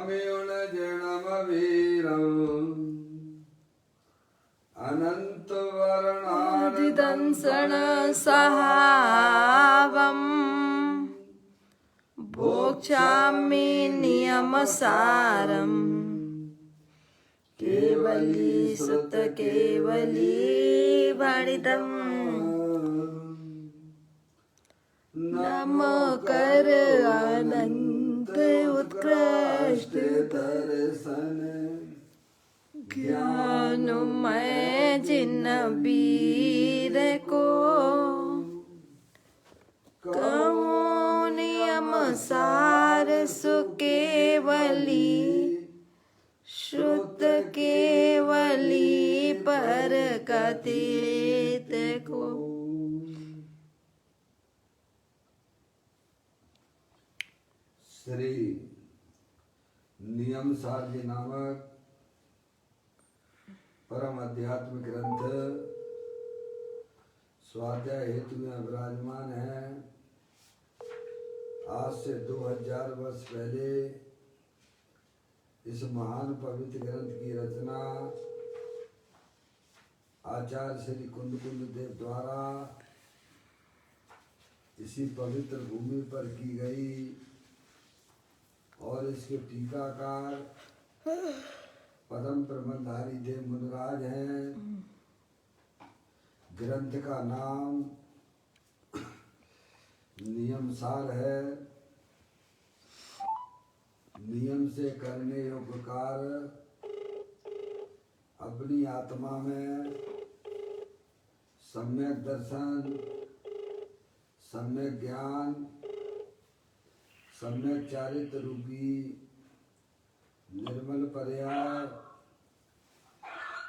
स्वामियुण जणमवीरम् अनंत वर्णादिदंसण सहावम् भोक्ष्यामि नियमसारम् केवली सुत केवली भणितम् नम कर अनंत उत्कृष्ट दर्शन ज्ञानमय जिन वीर को कहूँ नियम सार सुकेवली श्रुत केवली पर कथित को। श्री नियम सार जी नामक परम अध्यात्म ग्रंथ स्वाध्याय हेतु में विराजमान है। आज से 2000 वर्ष पहले इस महान पवित्र ग्रंथ की रचना आचार्य श्री कुंद देव द्वारा इसी पवित्र भूमि पर की गई और इसके टीकाकार परम प्रबंधधारी देव मुनिराज हैं। ग्रंथ का नाम नियम सार है। नियम से करने योग्य कार्य अपनी आत्मा में सम्यक दर्शन, सम्यक ज्ञान, सम्यक चारित्र रूपी निर्मल पर्याय,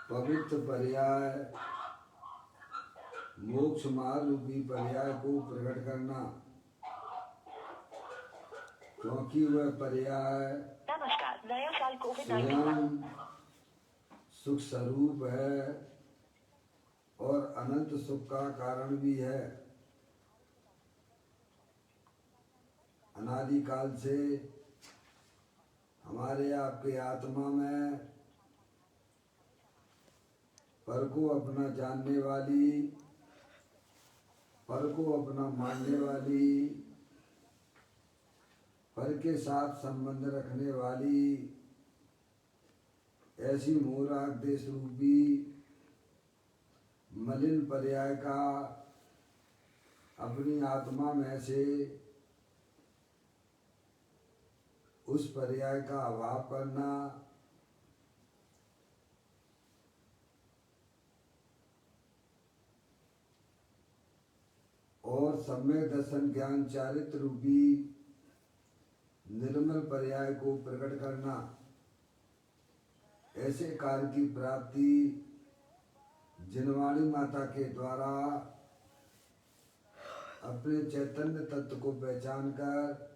पवित्र पर्याय, मोक्ष मार्ग रूपी पर्याय को प्रकट करना, क्योंकि वह पर्याय स्वयं सुख स्वरूप है और अनंत सुख का कारण भी है। अनादि काल से हमारे आपके आत्मा में पर को अपना जानने वाली, पर को अपना मानने वाली, पर के साथ संबंध रखने वाली ऐसी मोराग देश रूपी मलिन पर्याय का अपनी आत्मा में से उस पर्याय का अभाव करना, और सम्यक दर्शन ज्ञान चारित्र रूपी निर्मल पर्याय को प्रकट करना, ऐसे कार्य की प्राप्ति जिनवाणी माता के द्वारा अपने चैतन्य तत्व को पहचान कर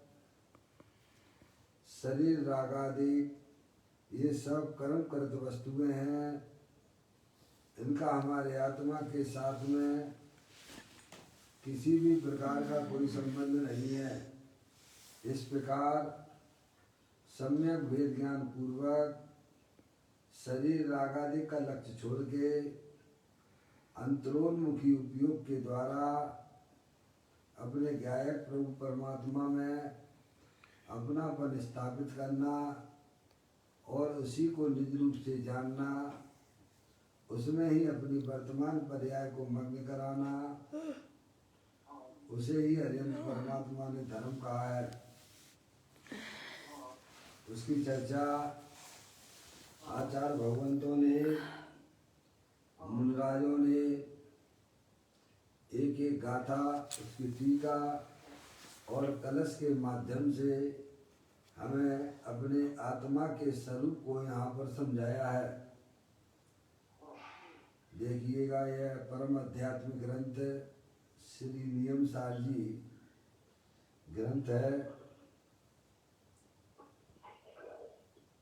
शरीर रागादि ये सब कर्म कृत वस्तुएं हैं, इनका हमारे आत्मा के साथ में किसी भी प्रकार का कोई संबंध नहीं है। इस प्रकार सम्यक भेद ज्ञान पूर्वक शरीर रागादि का लक्ष्य छोड़ के अंतरोन्मुखी उपयोग के द्वारा अपने गायक प्रभु परमात्मा में अपनापन स्थापित करना और उसी को निज रूप से जानना, उसमें ही अपनी वर्तमान पर्याय को मग्न कराना, उसे ही हरियंत परमात्मा ने धर्म कहा है। उसकी चर्चा आचार्य भगवंतों ने, मुनिराजों ने एक एक गाथा, उसकी टीका और कलश के माध्यम से हमें अपने आत्मा के स्वरूप को यहाँ पर समझाया है। देखिएगा, यह परम आध्यात्मिक ग्रंथ श्री नियम सार जी ग्रंथ है,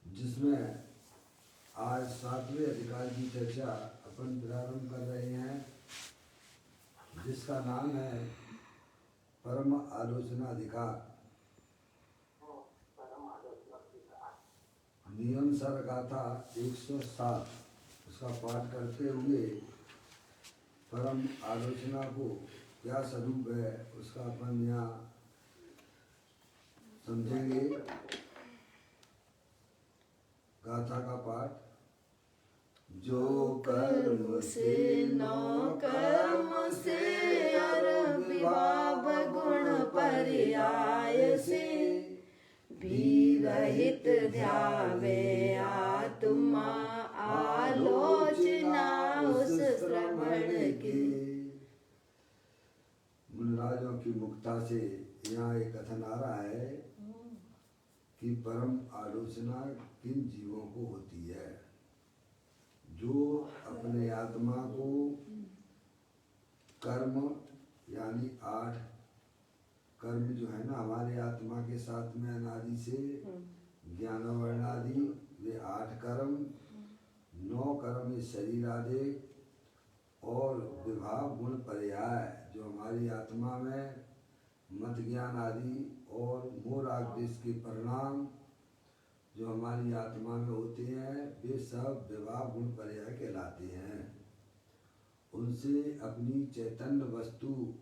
जिसमें आज 7वें अधिकार की चर्चा अपन प्रारंभ कर रहे हैं, जिसका नाम है परम आलोचना अधिकार। नियम सर गाथा 107 उसका पाठ करते हुए परम आलोचना को क्या स्वरूप है उसका अपन यहाँ समझेंगे। गाथा का पाठ। जो कर्म से नो कर्म से अर विभाव गुण पर्याय से भी रहित ध्यावे आत्मा आलोचना उस श्रवण की। मुनिराजों की मुक्ता से यहाँ एक कथन आ रहा है कि परम आलोचना किन जीवों को होती है, जो अपने आत्मा को कर्म यानी 8 कर्म जो है ना हमारे आत्मा के साथ में अनादि से ज्ञान वर्णादि वे 8 कर्म, 9 कर्म ये शरीर आदि और विभाव गुण पर्याय जो हमारी आत्मा में मत ज्ञान आदि और मोह राग देश के परिणाम जो हमारी आत्मा में होते हैं वे सब विभाव गुण पर्याय कहलाते हैं। उनसे अपनी चैतन्य वस्तु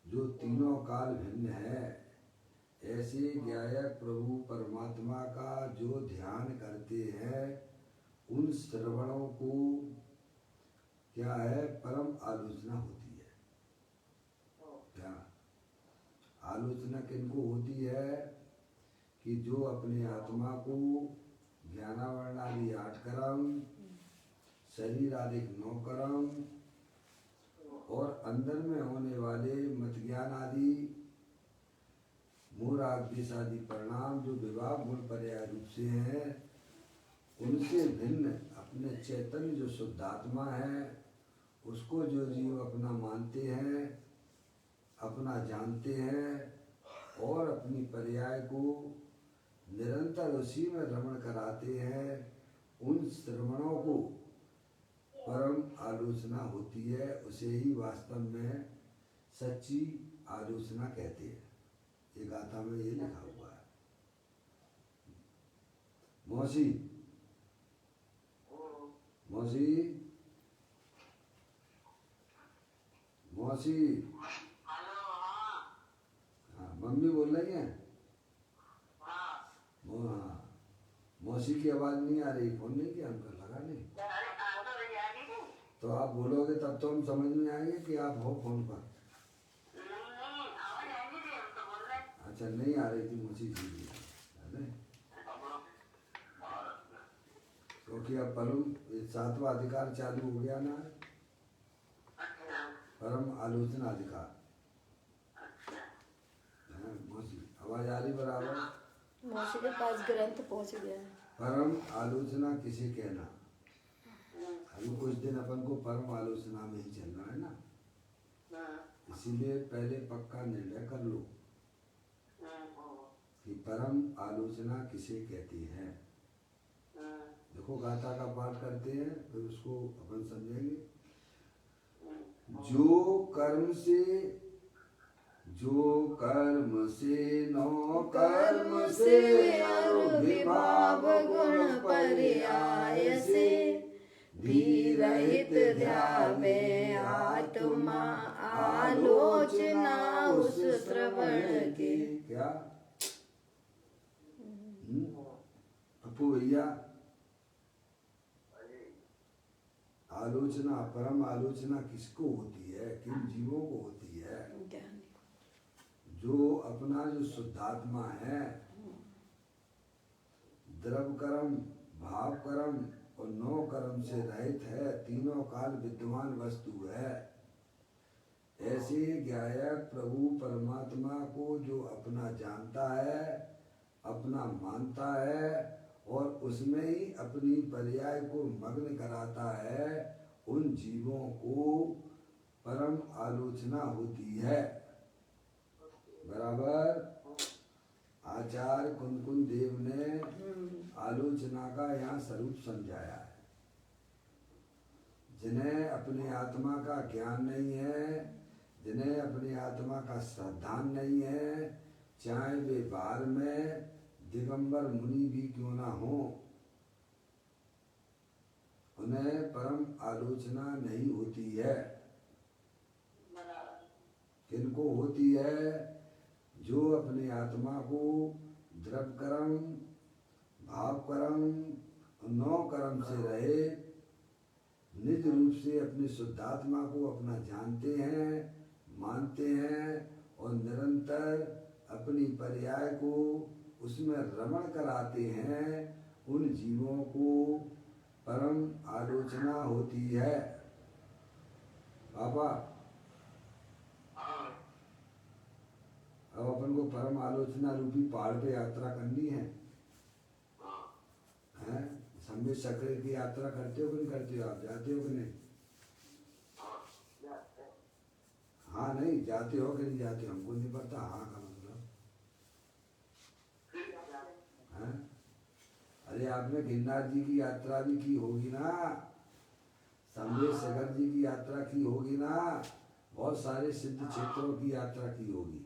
जो तीनों काल भिन्न है, ऐसे ज्ञायक प्रभु परमात्मा का जो ध्यान करते हैं उन श्रवणों को क्या है परम आलोचना होती है। क्या आलोचना किनको होती है कि जो अपने आत्मा को ज्ञानावरण आदि 8 कर्म, शरीर आदि 9 कर्म और अंदर में होने वाले मत ज्ञान आदि मोह राग देश आदि परिणाम जो विभाव गुण पर्याय रूप से हैं, उनसे भिन्न अपने चैतन्य जो शुद्धात्मा है उसको जो जीव अपना मानते हैं, अपना जानते हैं और अपनी पर्याय को निरंतर उसी में रमण कराते हैं, उन श्रवणों को परम आलोचना होती है। उसे ही वास्तव में सच्ची आलोचना कहते हैं। ये गाथा में ये लिखा हुआ है। मौसी मौसी मौसी हाँ मम्मी बोल रही हैं। हाँ मौसी की आवाज नहीं आ रही, फोन नहीं किया उनका, लगा नहीं। तो आप बोलोगे तब तो हम समझ में आएंगे कि आप हो फोन पर। अच्छा नहीं आ रही थी मौसी जी, क्योंकि अब परम 7वां अधिकार चालू हो गया ना, परम आलोचना अधिकार। मौसी आवाज आ रही बराबर? मौसी के पास ग्रंथ पहुंच गया है। परम आलोचना किसे कहना? अभी कुछ दिन अपन को परम आलोचना में ही चलना है ना, इसीलिए पहले पक्का निर्णय कर लो कि परम आलोचना किसे कहती है। देखो गाथा का पाठ करते हैं फिर उसको अपन समझेंगे। जो कर्म से नो कर्म से विभाव गुण पर्याय से भी रहित ध्यावे आत्मा आलोचना उस श्रवण की। क्या अपू भैया, आलोचना परम आलोचना किसको होती है, किन जीवों को होती है? जो अपना जो शुद्धात्मा है, द्रव कर्म, भाव कर्म और 9 कर्म से रहित है, तीनों काल विद्यमान वस्तु है, ऐसे ज्ञायक प्रभु परमात्मा को जो अपना जानता है, अपना मानता है और उसमें ही अपनी पर्याय को मग्न कराता है, उन जीवों को परम आलोचना होती है। बराबर। आचार्य कुंदकुन देव ने आलोचना का यहाँ स्वरूप समझाया है। जिन्हें अपनी आत्मा का ज्ञान नहीं है, जिन्हें अपनी आत्मा का श्रद्धान नहीं है, चाहे वे बाहर में दिगंबर मुनि भी क्यों ना हो, उन्हें परम आलोचना नहीं होती है। किनको होती है? जो अपने आत्मा को द्रव्य कर्म, भाव कर्म, नौ कर्म से रहे निज रूप से अपने शुद्धात्मा को अपना जानते हैं, मानते हैं और निरंतर अपनी पर्याय को उसमें रमण कराते हैं, उन जीवों को परम आलोचना होती है। पापा, अब अपन को परम आलोचना रूपी पहाड़ पे यात्रा करनी है, हैं? संबित चक्र की यात्रा करते हो कि नहीं करते हो? आप जाते हो कि नहीं? हाँ नहीं जाते हो कि नहीं जाते? हमको नहीं पता हाँ का मतलब है। अरे आपने गिरनार जी की यात्रा भी की होगी ना, संबित सागर जी की यात्रा की होगी ना, बहुत सारे सिद्ध क्षेत्रों की यात्रा की होगी,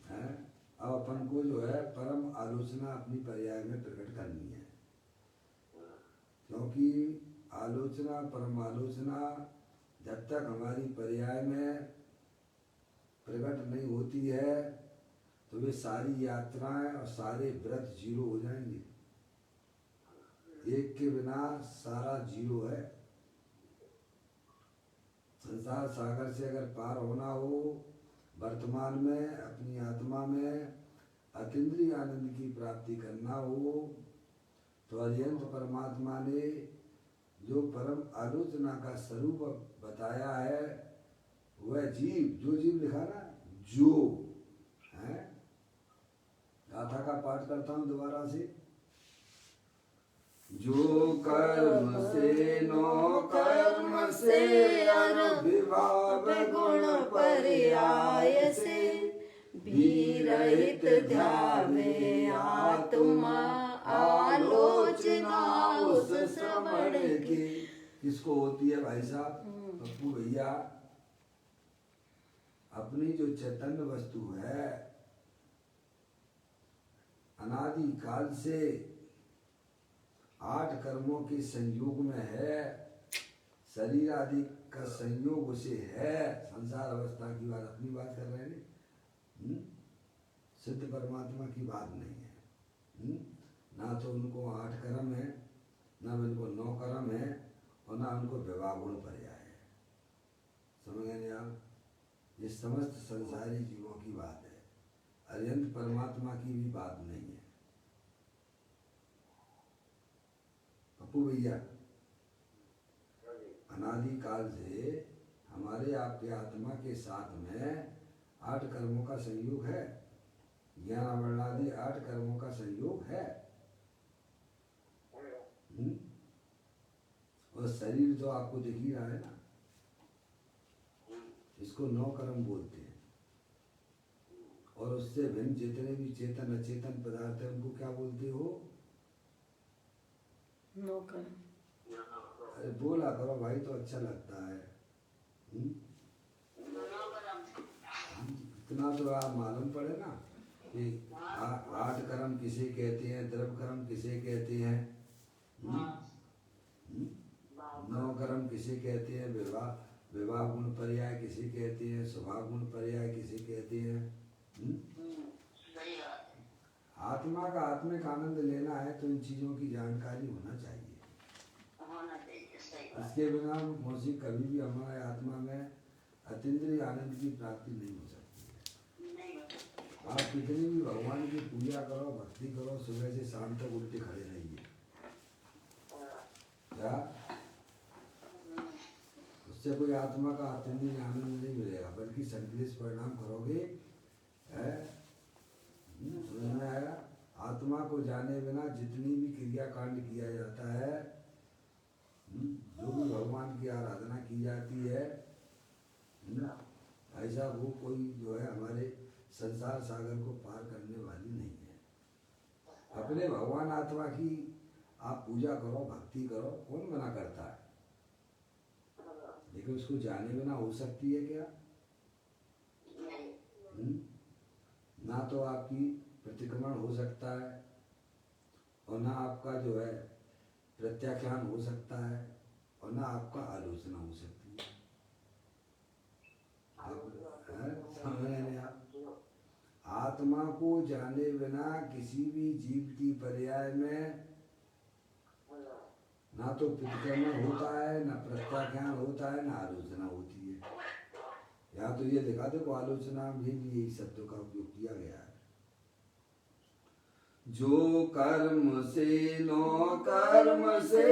है? अब अपन को जो है परम आलोचना अपनी पर्याय में प्रकट करनी है, क्योंकि आलोचना परम आलोचना जब तक हमारी पर्याय में प्रकट नहीं होती है तो वे सारी यात्राएं और सारे व्रत जीरो हो जाएंगे। एक के बिना सारा जीरो है। संसार सागर से अगर पार होना हो, वर्तमान में अपनी आत्मा में अतीन्द्रिय आनंद की प्राप्ति करना हो, तो अरिहंत परमात्मा ने जो परम आलोचना का स्वरूप बताया है, वह जीव, जो जीव लिखा ना, जो है, गाथा का पाठ करता हूँ दोबारा से। जो कर्म से नो कर्म से विभाव गुण पर्याय से भी रहित ध्यावे आत्मा आलोचना उस श्रवण की। किसको होती है भाई साहब? पप्पू भैया, अपनी जो चैतन्य वस्तु है अनादि काल से 8 कर्मों के संयोग में है, शरीर आदि का संयोग उसे है। संसार अवस्था की बात, अपनी बात कर रहे हैं, सिद्ध परमात्मा की बात नहीं है। ना तो उनको 8 कर्म है, ना उनको 9 कर्म है, और ना उनको विवाह गुण पर्याय है। समझ गए आप? ये समस्त संसारी जीवों की बात है, अरिहंत परमात्मा की भी बात नहीं है। पप्पू भैया, अनादि काल से हमारे आपके आत्मा के साथ में 8 कर्मों का संयोग है, ज्ञान आवरणादि 8 कर्मों का संयोग है। और शरीर तो आपको दिख ही रहा है ना, इसको 9 कर्म बोलते हैं। और उससे भिन्न जितने भी चेतन अचेतन पदार्थ है उनको क्या बोलते हो? 9 कर्म। अरे बोला करो भाई, तो अच्छा लगता है। इतना तो आप मालूम पड़े ना कि 8 कर्म किसे कहते हैं, द्रव्य कर्म किसे कहते हैं, 9 कर्म किसे कहते हैं, विवाह गुण पर्याय किसे कहते हैं, स्वभाव गुण पर्याय किसे कहते हैं। आत्मा का आत्मिक आनंद लेना है तो इन चीजों की जानकारी होना चाहिए। इसके बिना मौसी कभी भी हमारे आत्मा में अतीन्द्रिय आनंद की प्राप्ति नहीं हो सकती है। आप कितनी भी भगवान की पूजा करो, भक्ति करो, सुबह से शाम तक उल्टे खड़े रहिए, क्या उससे कोई आत्मा का अतीन्द्रिय आनंद नहीं मिलेगा, बल्कि संक्लेश परिणाम करोगे। समझ में आया? आत्मा को जाने बिना जितनी भी क्रिया कांड किया जाता है, जो भी भगवान की आराधना की जाती है, ऐसा वो कोई जो है हमारे संसार सागर को पार करने वाली नहीं है। अपने भगवान आत्मा की आप पूजा करो, भक्ति करो, कौन मना करता है? लेकिन उसको जाने बिना हो सकती है क्या? ना तो आपकी प्रतिक्रमण हो सकता है और ना आपका जो है प्रत्याख्यान हो सकता है और ना आपका आलोचना हो सकती है। समझ रहे आप? आत्मा को जाने बिना किसी भी जीव की पर्याय में ना तो प्रतिक्रमण होता है, ना प्रत्याख्यान होता है, ना आलोचना होती है। या तो ये दिखा दो आलोचना में भी यही शब्दों का उपयोग किया गया है। जो कर्म से नो कर्म से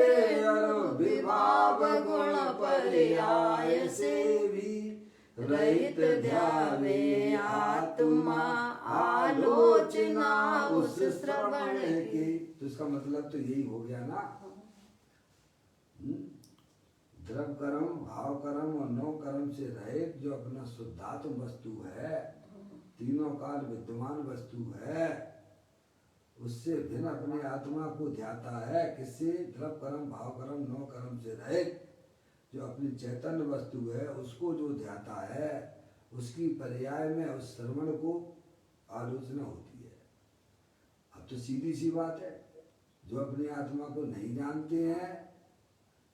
विभाव गुण पर्याय से भी रहित ध्यावे आत्मा आलोचना उस श्रवण की। तो इसका मतलब तो यही हो गया ना, द्रव कर्म, भाव कर्म और नौ कर्म से रहित जो अपना शुद्धात्म वस्तु है, तीनों काल विद्यमान वस्तु है, उससे भिन्न अपने आत्मा को ध्याता है। किससे? द्रव कर्म, भाव कर्म, नौ कर्म से रहित जो अपनी चैतन्य वस्तु है उसको जो ध्याता है, उसकी पर्याय में उस श्रवण को आलोचना होती है। अब तो सीधी सी बात है, जो अपनी आत्मा को नहीं जानते हैं,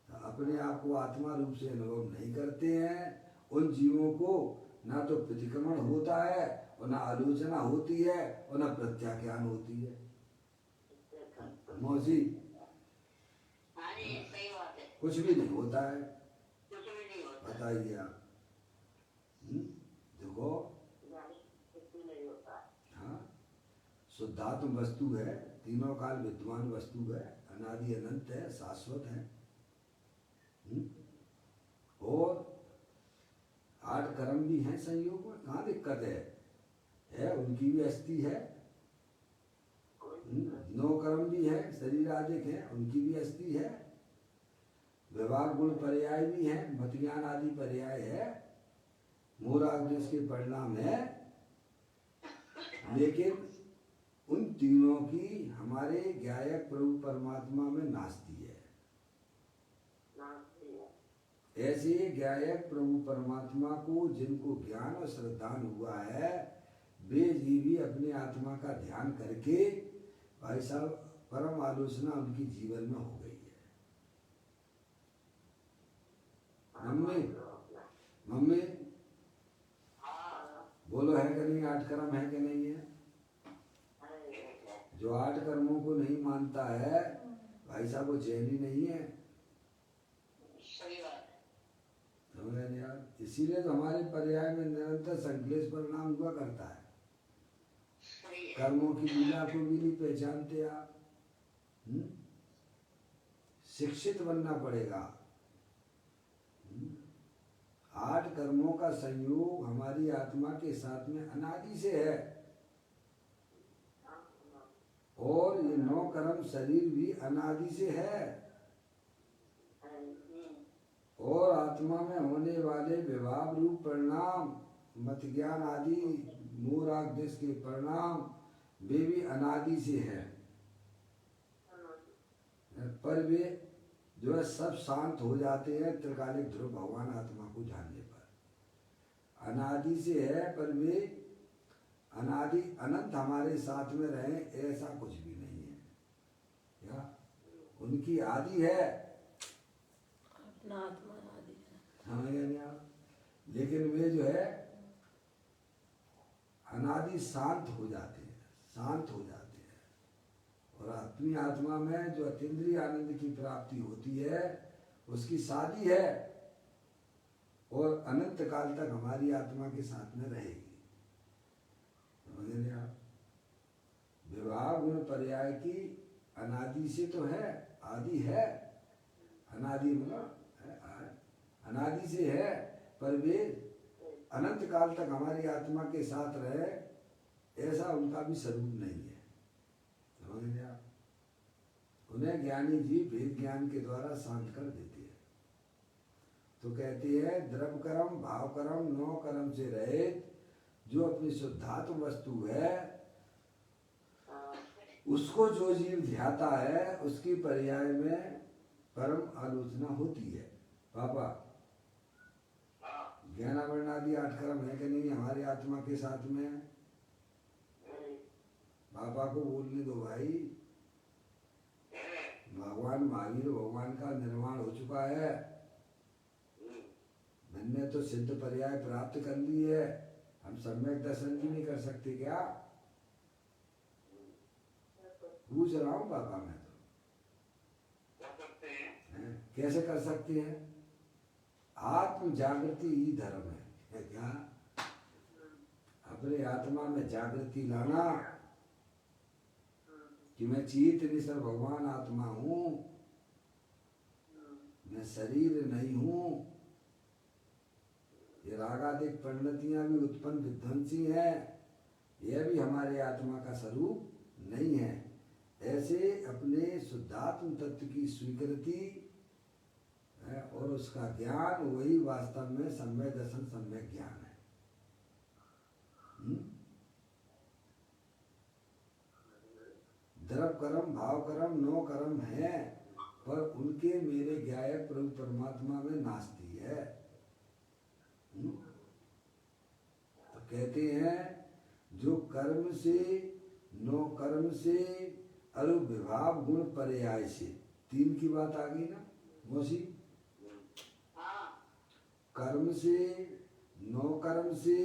अपने आप को आत्मा रूप से अनुभव नहीं करते हैं, उन जीवों को ना तो प्रतिक्रमण होता है और ना आलोचना होती है और ना प्रत्याख्यान होती है। मौसी कुछ भी नहीं होता है, बताइए आप। देखो, हाँ, शुद्धात्म वस्तु है, तीनों काल विद्यमान वस्तु है, अनादि अनंत है, शाश्वत है। और 8 कर्म भी हैं संयोग में, कहाँ दिक्कत है? उनकी भी अस्थि है। 9 कर्म भी है, शरीर आदि है, उनकी भी अस्थि है। विभाग गुण पर्याय भी है, मत ज्ञान आदि पर्याय है, मोराग्निश के परिणाम है। लेकिन उन तीनों की हमारे ज्ञायक प्रभु परमात्मा में नास्ती है। ऐसे ज्ञायक प्रभु परमात्मा को जिनको ज्ञान और श्रद्धान हुआ है, वे जीवी अपने आत्मा का ध्यान करके भाई साहब परम आलोचना उनकी जीवन में हो गई है। मम्मी बोलो, है कि नहीं? 8 कर्म है कि नहीं है? जो 8 कर्मों को नहीं मानता है भाई साहब, वो चैनी नहीं है। यार, इसीलिए तो हमारे पर्याय में निरंतर संक्लेश परिणाम हुआ करता है। कर्मों की लीला को भी नहीं पहचानते आप। शिक्षित बनना पड़ेगा। 8 कर्मों का संयोग हमारी आत्मा के साथ में अनादि से है, और ये 9 कर्म शरीर भी अनादि से है, और आत्मा में होने वाले विभाव रूप परिणाम, मत ज्ञान आदि मोराग्निश के परिणाम, वे भी अनादि से हैं। पर वे जो है सब शांत हो जाते हैं त्रिकालिक ध्रुव भगवान आत्मा को जानने पर। अनादि से है, पर वे अनादि अनंत हमारे साथ में रहे, ऐसा कुछ भी नहीं है। क्या उनकी आदि है? समझ गए आप? लेकिन वे जो है अनादि शांत हो जाते हैं, शांत हो जाते हैं, और अपनी आत्मा में जो अतीन्द्रिय आनंद की प्राप्ति होती है उसकी शादी है, और अनंत काल तक हमारी आत्मा के साथ में रहेगी। समझ आप? विवाह गुण पर्याय की अनादि से तो है, आदि है, अनादि मतलब अनादि से है, पर वे अनंत काल तक हमारी आत्मा के साथ रहे, ऐसा उनका भी स्वरूप नहीं है। समझ गए आप? उन्हें ज्ञानी जी वेद ज्ञान के द्वारा शांत कर देते हैं। तो कहते हैं द्रव कर्म, भाव कर्म, 9 कर्म से रहित जो अपनी शुद्धात्म वस्तु है, उसको जो जीव ध्याता है, उसकी पर्याय में परम आलोचना होती है। पापा, ज्ञानावरण आदि 8 कर्म है कि नहीं हमारी आत्मा के साथ में? पापा को बोलने दो भाई। भगवान महावीर भगवान का निर्माण हो चुका है, मैंने तो सिद्ध पर्याय प्राप्त कर ली है, हम सम्यक दर्शन भी नहीं कर सकते क्या? पूछ रहा हूँ पापा, मैं तो हैं? कैसे कर सकते हैं? आत्म जागृति ही धर्म है क्या? अपने आत्मा में जागृति लाना कि मैं चित निसर भगवान आत्मा हूँ, मैं शरीर नहीं हूँ। ये रागादिक परिणतियां भी उत्पन्न विध्वंसी हैं, यह भी हमारे आत्मा का स्वरूप नहीं है। ऐसे अपने शुद्धात्म तत्व की स्वीकृति और उसका ज्ञान, वही वास्तव में सम्यक दर्शन सम्यक ज्ञान है। द्रव कर्म भाव कर्म 9 कर्म है, पर उनके मेरे ज्ञायक प्रभु परमात्मा में नास्ती है। तो कहते हैं जो कर्म से 9 कर्म से विभाव गुण पर्याय से, 3 की बात आ गई ना मौसी? कर्म से 9 कर्म से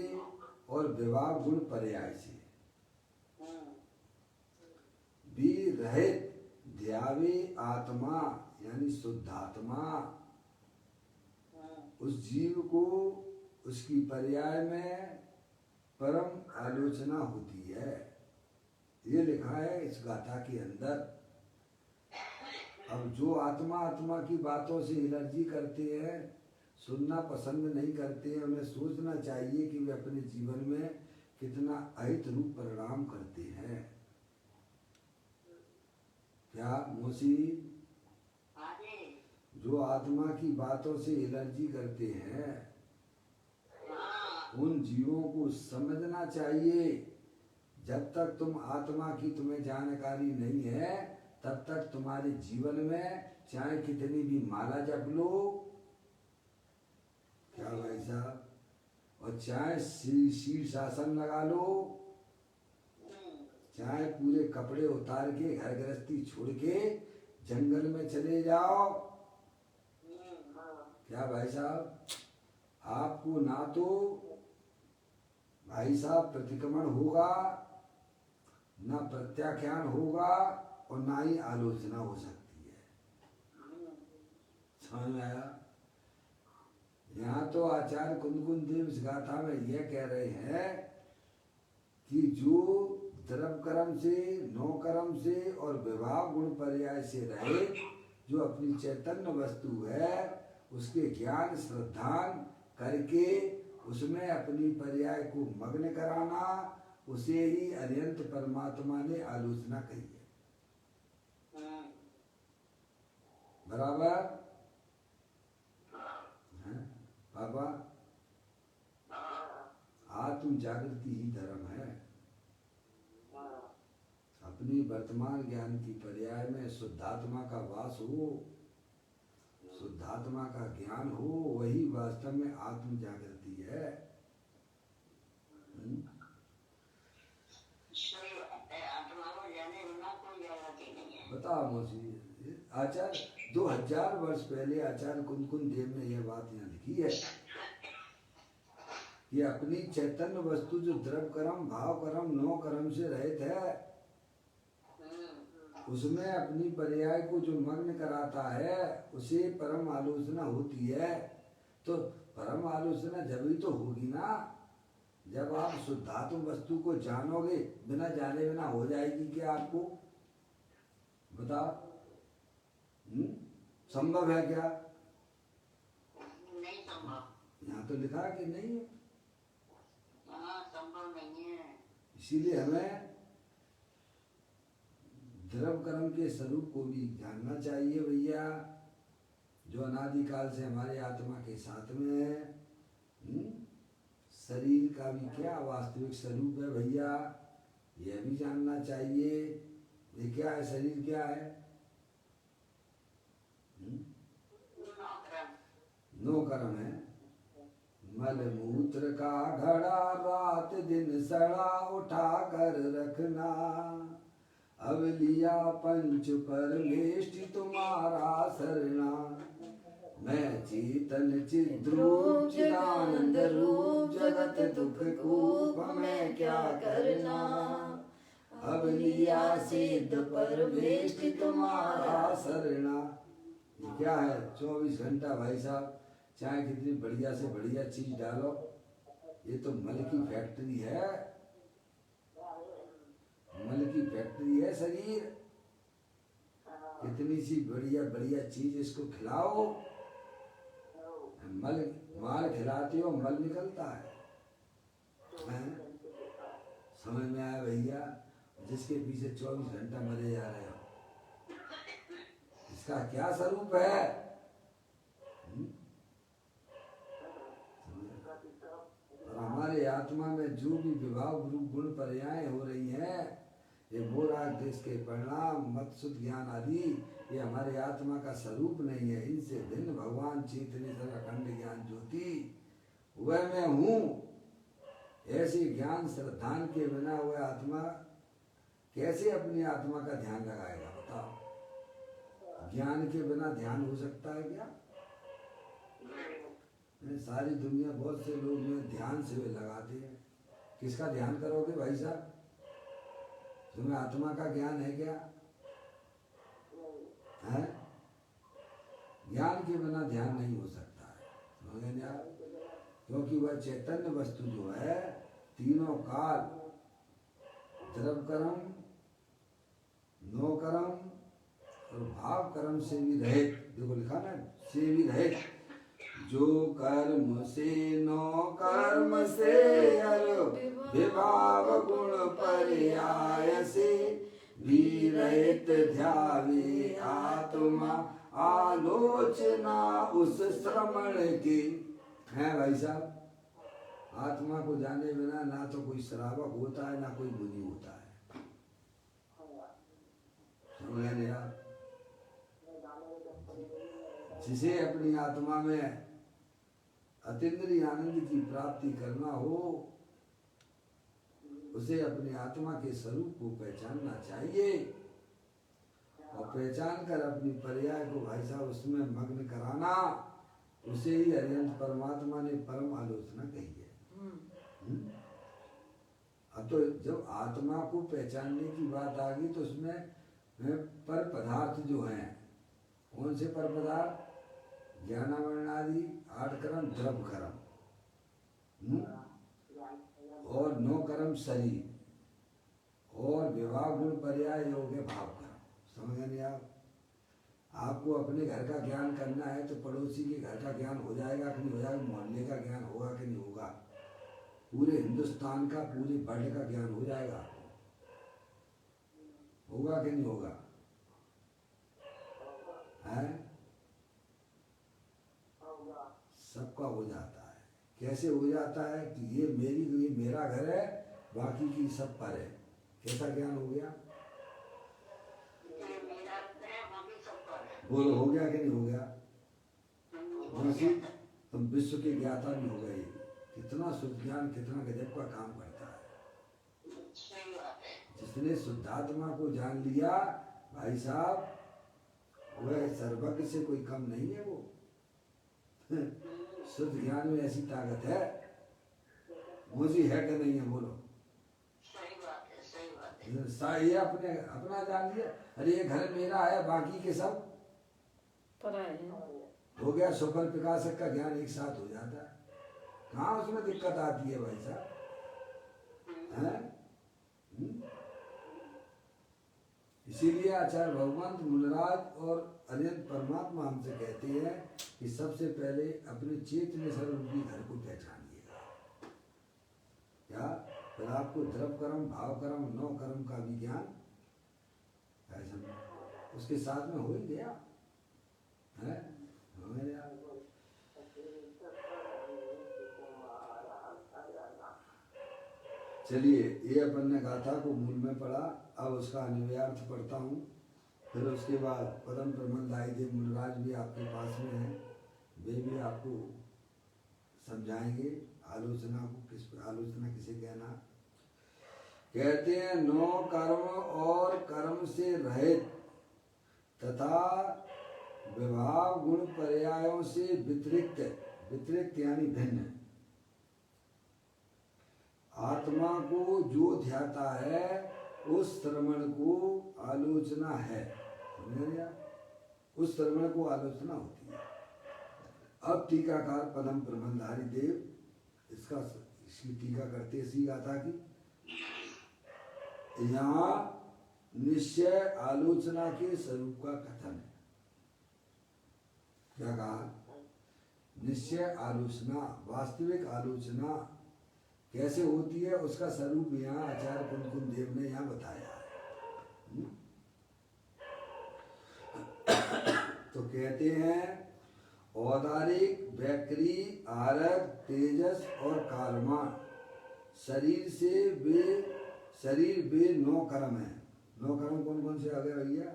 और विभाव गुण पर्याय से भी रहित ध्यावे आत्मा, यानी शुद्धात्मा, उस जीव को उसकी पर्याय में परम आलोचना होती है। ये लिखा है इस गाथा के अंदर। अब जो आत्मा आत्मा की बातों से एलर्जी करते हैं, सुनना पसंद नहीं करते हैं, उन्हें सोचना चाहिए कि वे अपने जीवन में कितना अहित रूप परिणाम करते हैं। क्या मौसी? जो आत्मा की बातों से एलर्जी करते हैं, उन जीवों को समझना चाहिए, जब तक तुम आत्मा की तुम्हें जानकारी नहीं है, तब तक तुम्हारे जीवन में चाहे कितनी भी माला जप लो, क्या भाई साहब, और चाहे शीर्षासन लगा लो, चाहे पूरे कपड़े उतार के घर गृहस्थी छोड़ के जंगल में चले जाओ, क्या भाई साहब, आपको ना तो भाई साहब प्रतिक्रमण होगा, ना प्रत्याख्यान होगा, और ना ही आलोचना हो सकती है। समझ में आया? यहाँ तो आचार्य कुंदकुंद देव इस गाथा में यह कह रहे हैं कि जो द्रव कर्म से 9 कर्म से और विभाव गुण पर्याय से रहे, जो अपनी चैतन्य वस्तु है उसके ज्ञान श्रद्धान करके उसमें अपनी पर्याय को मग्न कराना, उसे ही अनंत परमात्मा ने आलोचना कही है। बराबर है बाबा? आत्म जागृति ही धर्म है। अपनी वर्तमान ज्ञान की पर्याय में शुद्धात्मा का वास हो, शुद्धात्मा का ज्ञान हो, वही वास्तव में आत्म जागृति है। बताओ मौसी, आचार्य 2000 वर्ष पहले आचार्य कुंदकुंद देव ने यह बात यहाँ लिखी है कि अपनी चैतन्य वस्तु जो द्रव कर्म भाव कर्म 9 कर्म से रहित है, उसमें अपनी पर्याय को जो मग्न कराता है, उसे परम आलोचना होती है। तो परम आलोचना जब ही तो होगी ना, जब आप शुद्धात्म वस्तु को जानोगे। बिना जाने बिना हो जाएगी क्या आपको? बताओ, संभव है क्या? नहीं संभव। यहाँ तो लिखा है कि नहीं है। संभव नहीं है। इसीलिए हमें द्रव कर्म के स्वरूप को भी जानना चाहिए भैया, जो अनादिकाल से हमारे आत्मा के साथ में है। शरीर का भी क्या वास्तविक स्वरूप है भैया, यह भी जानना चाहिए। ये क्या है? शरीर क्या है? 9 कर्म है। मलमूत्र का घड़ा रात दिन सड़ा उठा कर रखना। अब लिया पंच परमेष्टि तुम्हारा शरणा। मैं चेतन चिद्रूप चिदानंद रूप जगत दुख कूप मैं क्या करना। अब लिया सिद्ध परमेष्टि तुम्हारा शरणा। ये क्या है? 24 घंटा भाई साहब, चाहे कितनी बढ़िया से बढ़िया चीज डालो, ये तो मल की फैक्ट्री है। मल की फैक्ट्री है शरीर। कितनी सी बढ़िया बढ़िया चीज इसको खिलाओ, मल माल खिलाते हो मल निकलता है। समझ में आया भैया? जिसके पीछे 24 घंटा मरे जा रहे हो, इसका क्या स्वरूप है? और हमारे आत्मा में जो भी विभाव रूप गुण पर्याय हो रही हैं, ये बोरा देश के परिणाम मत शुद्ध ज्ञान आदि, ये हमारे आत्मा का स्वरूप नहीं है। इनसे भिन्न भगवान चेतनेश्वर अखंड ज्ञान ज्योति वह मैं हूँ। ऐसे ज्ञान श्रद्धान के बिना वह आत्मा कैसे अपनी आत्मा का ध्यान लगाएगा? बताओ, ज्ञान के बिना ध्यान हो सकता है क्या? सारी दुनिया, बहुत से लोग में ध्यान से वे लगाते हैं। किसका ध्यान करोगे भाई साहब? तुम्हें आत्मा का ज्ञान है क्या? है? ज्ञान के बिना ध्यान नहीं हो सकता है, समझे आप? क्योंकि वह चैतन्य वस्तु जो है तीनों काल, द्रव कर्म, नो कर्म और भाव कर्म से भी रहित। देखो लिखा ना, से भी रहित। जो कर्म से नो कर्म से विभाव गुण पर्याय से भी रहित ध्यावे आत्मा आलोचना उस श्रमण की। है भाई साहब, आत्मा को जाने बिना ना तो कोई श्रावक होता है ना कोई मुनि होता है। समझ लिया? जिसे अपनी आत्मा में अतीन्द्रिय आनंद की प्राप्ति करना हो, उसे अपनी आत्मा के स्वरूप को पहचानना चाहिए और पहचान कर अपनी पर्याय को भाई साहब उसमें मग्न कराना। उसे ही अरिहंत परमात्मा ने परम आलोचना कही है। अब तो जब आत्मा को पहचानने की बात आ गई तो उसमें पर पदार्थ जो हैं, कौन से पर पदार्थ? ज्ञानावरण आदि 8 कर्म द्रव कर्म और 9 कर्म शरीर और विभाव गुण पर्याय योग भाव कर्म। समझ नहीं आप? आपको अपने घर का ज्ञान करना है तो पड़ोसी के घर का ज्ञान हो जाएगा कि नहीं हो जाएगा? मोहल्ले का ज्ञान होगा कि नहीं होगा? पूरे हिंदुस्तान का, पूरे वर्ल्ड का ज्ञान हो जाएगा? होगा कि नहीं होगा? है? सबका हो जाता है। कैसे हो जाता है? कि ये मेरा घर है, बाकी की सब पर है। कैसा ज्ञान हो गया? बोलो, हो गया कि नहीं हो गया? तुम विश्व के ज्ञाता भी हो गए। कितना शुद्ध ज्ञान, कितना गजब का काम करता है। जिसने शुद्धात्मा को जान लिया भाई साहब, वह सर्वज्ञ से कोई कम नहीं है। वो शुद्ध ज्ञान में ऐसी ताकत है, मुझे है कि नहीं है? बोलो। सही बात है। ये अपना जान लिया, अरे ये घर मेरा है, बाकी के सब हो गया। सुपर प्रकाशक का ज्ञान एक साथ हो जाता है। कहाँ उसमें दिक्कत आती है भाई साहब? इसीलिए आचार्य भगवंत मूलराज और अरिहंत परमात्मा हमसे कहते हैं कि सबसे पहले अपने चेतनेश्वर रूपी घर को पहचानिएगा। क्या? फिर आपको द्रव कर्म, भाव कर्म, 9 कर्म का भी ज्ञान उसके साथ में हो ही गया है। चलिए, ये अपन ने गाथा को मूल में पढ़ा, अब उसका अन्वयार्थ पढ़ता हूँ। फिर उसके बाद परम प्रबंध आई देव मूलराज भी आपके पास में हैं, वे भी आपको समझाएंगे आलोचना को। आलोचना किसे कहना? कहते हैं नो कर्म और कर्म से रहित तथा विभाव गुण पर्यायों से वितरिक्त यानी भिन्न आत्मा को जो ध्याता है उस श्रवण को आलोचना है। समझ गया? उस श्रवण को आलोचना होती है। अब टीकाकार पदम प्रबंधारी देव इसकी टीका करते इसी गाथा की। यहाँ निश्चय आलोचना के स्वरूप का कथन है। क्या कहा? निश्चय आलोचना, वास्तविक आलोचना कैसे होती है उसका स्वरूप यहाँ आचार्य कुंकुम देव ने यहाँ बताया है। तो कहते हैं औदारिक, वैकरी, आरग, तेजस और कालमान शरीर वे 9 कर्म है। 9 कर्म कौन कौन से आ गए भैया?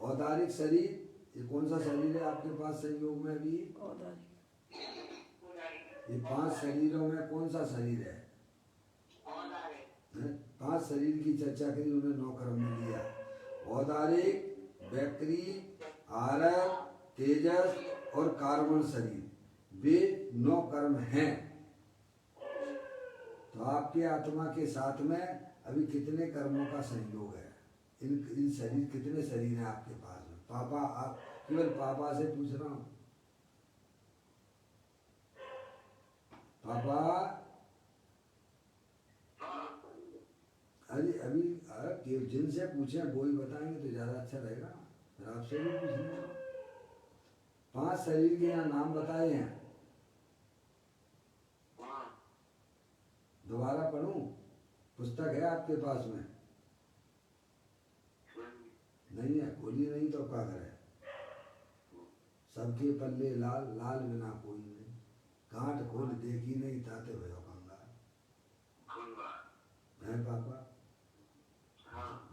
औदारिक शरीर, ये कौन सा शरीर है आपके पास संयोग में अभी? ये 5 शरीरों में कौन सा शरीर है? 5 शरीर की चर्चा करी उन्होंने 9 कर्म में लिया। औदारिक, वैकरी, आरग, तेजस और कार्बन शरीर वे 9 कर्म हैं। तो आपके आत्मा के साथ में अभी कितने कर्मों का संयोग है? इन शरीर कितने शरीर हैं आपके पास में? पापा, आप केवल पापा से पूछ रहा हूँ। पापा अभी जिनसे पूछे वो ही बताएंगे तो ज्यादा अच्छा रहेगा। फिर आपसे भी पूछेंगे। 5 शरीर के यहाँ नाम बताए हैं। दोबारा पढ़ूं? पुस्तक है आपके पास में? नहीं है? खोली नहीं तो क्या करे? सबके पल्ले लाल, लाल बिना कोई नहीं। कांट खोल देखी नहीं ताते भयो कंगाल है पापा।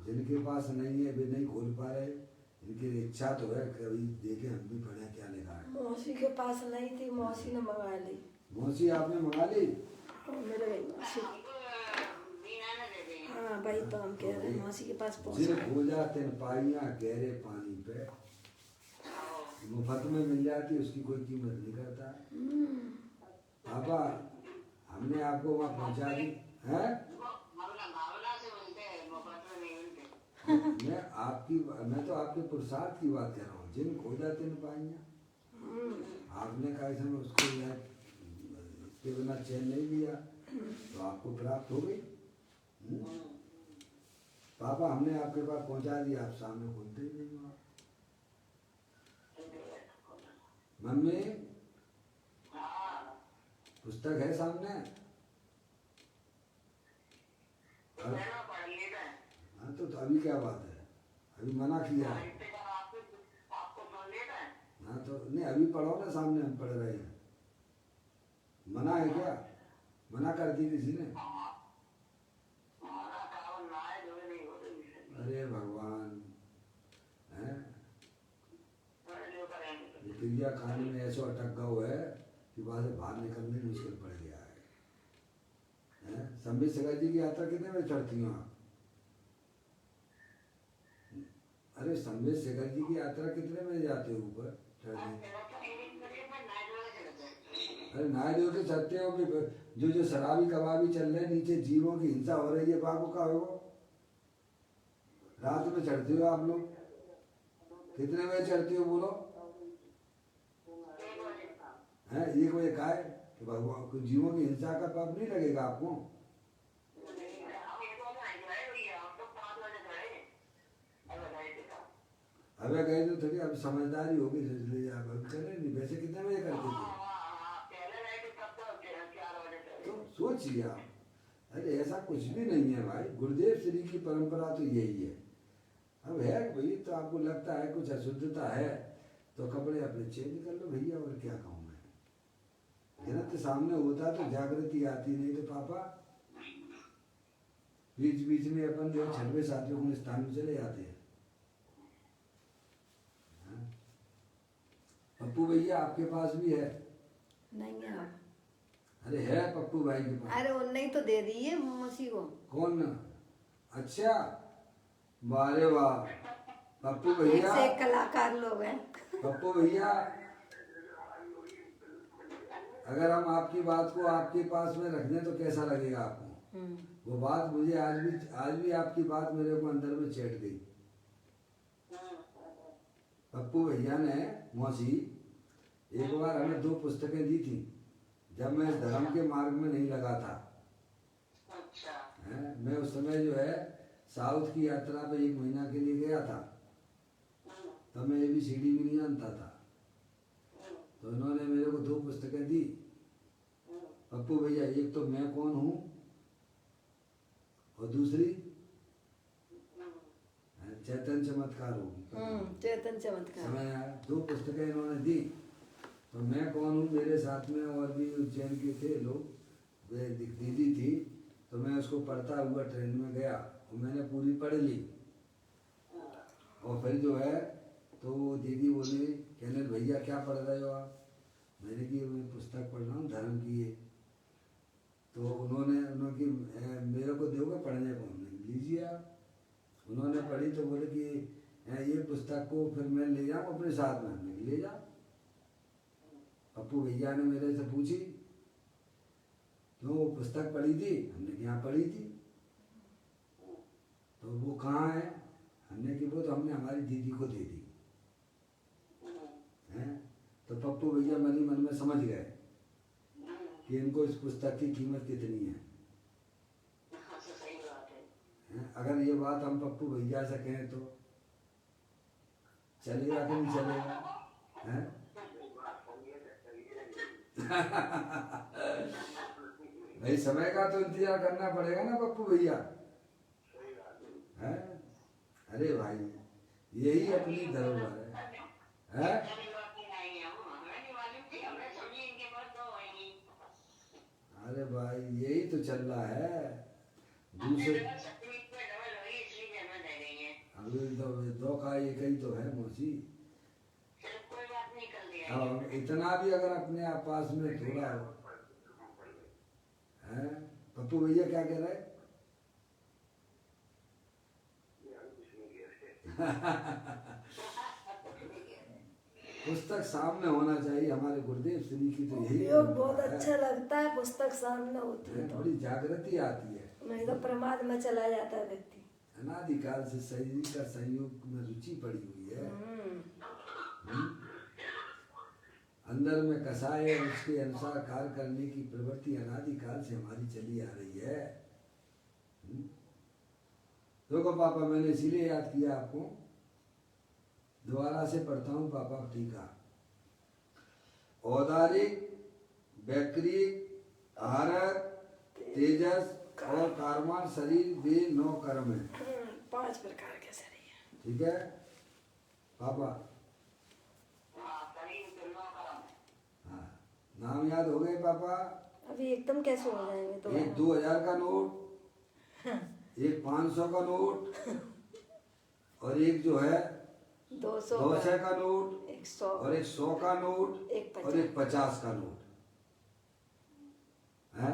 जिनके पास नहीं है वे नहीं खोल पा रहे। इनकी इच्छा तो है कभी देखे हम भी पढ़े क्या लिखा है। मौसी के पास नहीं थी, मौसी ने मंगा ली। मौसी आपने मंगा ली? मेरे भाई मौसी। हाँ भाई, तो हम कह रहे हैं मौसी के पास जिन खोजा तिन पाइया गहरे पानी पे, मुफ्त में मिल जाती उसकी कोई कीमत नहीं करता। पापा हमने आपको वहाँ पहुँचा दी है। मैं तो आपके पुरुषार्थ की बात कर रहा हूँ। जिन खोजा तिन पाइया, आपने कहा समय उसको के बिना चैन नहीं लिया तो आपको प्राप्त हो गई। पापा हमने आपके पास पहुँचा दिया, आप सामने खोलते ही नहीं हो। मम्मी पुस्तक है सामने? हाँ तो अभी क्या बात है? अभी मना किया है। हाँ तो नहीं, अभी पढ़ो ना, सामने हम पढ़ रहे हैं। मना है क्या? मना कर दी किसी ने? अरे भगवान है, ये क्रिया कांड में ऐसा अटक गया है कि वहां से बाहर निकलने मुश्किल पड़ गया है। संबित सगर जी की यात्रा कितने बजे चढ़ती हो आप? अरे संबित सगर जी की यात्रा कितने बजे जाते हो ऊपर चढ़ने? अरे नहाए धो के चढ़ते हो कि जो शराबी कबाबी चल रहे नीचे, जीवों की हिंसा हो रही है, बाबू का हो रात में चढ़ते हो आप लोग? कितने बजे चढ़ते हो बोलो? है 1 बजे का है कि भगवान को जीवों की हिंसा का पाप नहीं लगेगा आपको? अबे गए तो थोड़ी, अब समझदारी होगी इसलिए आप अभी चले नहीं। वैसे कितने बजे करते थे? तो सोचिए आप। अरे ऐसा कुछ भी नहीं है भाई, गुरुदेव श्री की परंपरा तो यही है। अब है भाई, तो आपको लगता है कुछ अशुद्धता है तो कपड़े अपने चेंज कर लो भैया, और क्या कहूँ मैं। जन्नत सामने होता तो जागृति आती, नहीं तो पापा बीच बीच में अपन जो 6वें 7वें स्थान में चले जाते हैं। पप्पू भैया आपके पास भी है? नहीं है अब। अरे है पप्पू भाई के पास। अरे उनने ही तो दे दी है मौसी को। कौन? अच्छा, वारे वाह पप्पू एक भैया। से एक कलाकार लोग हैं। पप्पू भैया, अगर हम आपकी बात को आपके पास में रख दें तो कैसा लगेगा आपको? वो बात मुझे आज भी आपकी बात मेरे को अंदर में चैट गई। पप्पू भैया ने मौसी एक बार हमें 2 पुस्तकें दी थी जब मैं इस धर्म के मार्ग में नहीं लगा था। मैं उस समय जो है साउथ की यात्रा पे 1 महीना के लिए गया था, तब मैं ABCD भी नहीं जानता था। तो इन्होंने मेरे को 2 पुस्तकें दी। पप्पू भैया, एक तो मैं कौन हूँ और दूसरी चैतन्य चमत्कार होगी। चेतन चमत्कार। समय आया 2 पुस्तकें इन्होंने दी। तो मैं कौन हूँ, मेरे साथ में और भी उज्जैन के थे लोग, वे दीदी थी। तो मैं उसको पढ़ता हुआ ट्रेन में गया और मैंने पूरी पढ़ ली। और फिर जो है तो वो दीदी बोली, कहने भैया क्या पढ़ रहे हो आप? मैंने की मैं पुस्तक पढ़ रहा हूँ धर्म की है। तो उन्होंने मेरे को दोगे पढ़ने को? लीजिए आप। उन्होंने पढ़ी तो बोले कि ये पुस्तक को फिर मैं ले जाऊँ अपने साथ में। हमने ले जाओ। पप्पू भैया ने मेरे से पूछी, क्यों वो पुस्तक पढ़ी थी? हमने यहाँ पढ़ी थी। तो वो कहाँ है? हमने कि वो तो हमने हमारी दीदी को दे दी है। तो पप्पू भैया मन ही मन में समझ गए कि इनको इस पुस्तक की कीमत कितनी है। अगर ये बात हम पप्पू भैया से कहें तो चलेगा कि नहीं चलेगा? हैं? भाई समय का तो इंतजार करना पड़ेगा ना पप्पू भैया। हैं? अरे भाई यही अपनी धरोहर है। अरे भाई यही तो चल रहा है। दूसरे अभी दो का एक ही तो है मौसी। अब इतना भी अगर अपने आप पास में थोड़ा है। पप्पू भैया क्या कह रहे? पुस्तक सामने होना चाहिए। हमारे गुरुदेव श्री की तो यही बहुत अच्छा लगता है पुस्तक सामने होती है तो बड़ी जागृति आती है। नहीं तो प्रमाद में चला जाता है व्यक्ति। अनादिकाल से शरीर का संयोग में रुचि पड़ी हुई है। अंदर में कसाय है, उसके अनुसार कार्य करने की प्रवृत्ति अनादिकाल से हमारी चली आ रही है। देखो पापा, मैंने इसीलिए याद किया आपको। दोबारा से पढ़ता हूँ पापा टीका। औदारिक, वैक्रिक, आहारक, तेजस और कारमान शरीर वे 9 कर्म है। 5 प्रकार के शरीर। ठीक है पापा? हाँ, नाम याद हो गए पापा? अभी एकदम कैसे हो जाएंगे? तो एक 2000 का नोट, एक 500 का नोट और एक जो है 200 का नोट, 100 और एक 100 का नोट, एक और एक 50 का नोट है।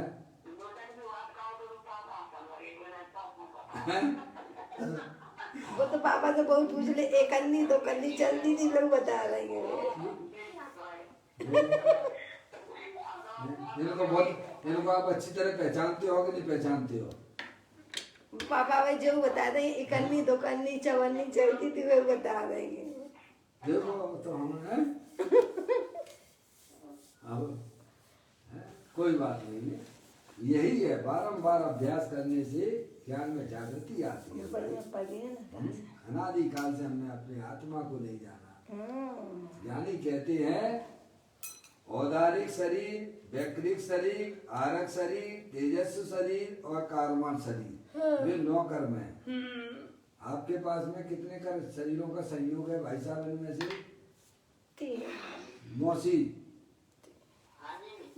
वो तो पापा से बहुत पूछ ले, 1 अन्नी 2 कन्नी चलती थी, लोग बता रहे हैं। इनको आप अच्छी तरह पहचानते हो कि नहीं पहचानते हो? पापा भाई जो बता रहे 1 अन्नी 2 कन्नी चवन्नी चलती थी, वो बता रहे हैं। देखो तो हम हैं। अब कोई बात नहीं है। यही है, बारंबार अभ्यास करने से ज्ञान में जागृति आती है। अनादिकाल से हमने अपने आत्मा को नहीं जाना। ज्ञानी कहते हैं औदारिक शरीर, वैक्रिक शरीर, आरक शरीर, तेजस्वी शरीर और कारमान शरीर, वे 9 कर्म है। आपके पास में कितने शरीरों का संयोग है भाई साहब इनमें से? 3। मौसी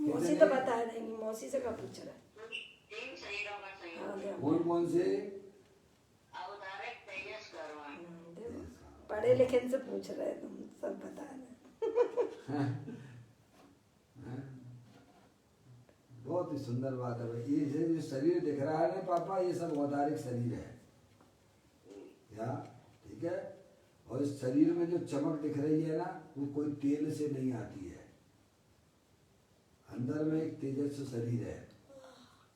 मौसी तो बता देंगी। मौसी से कब पूछ रहा है? 3 शरीरों का संयोग। कौन कौन से? औदारिक, तेजस, कारमान। पढ़े लिखे से पूछ रहे तुम, सब बता रहे। बहुत ही सुंदर बात है भाई। ये जो शरीर दिख रहा है ना पापा, ये सब औदारिक शरीर है क्या? ठीक है। और इस शरीर में जो चमक दिख रही है ना, वो कोई तेल से नहीं आती है। अंदर में एक तेजस्वी शरीर है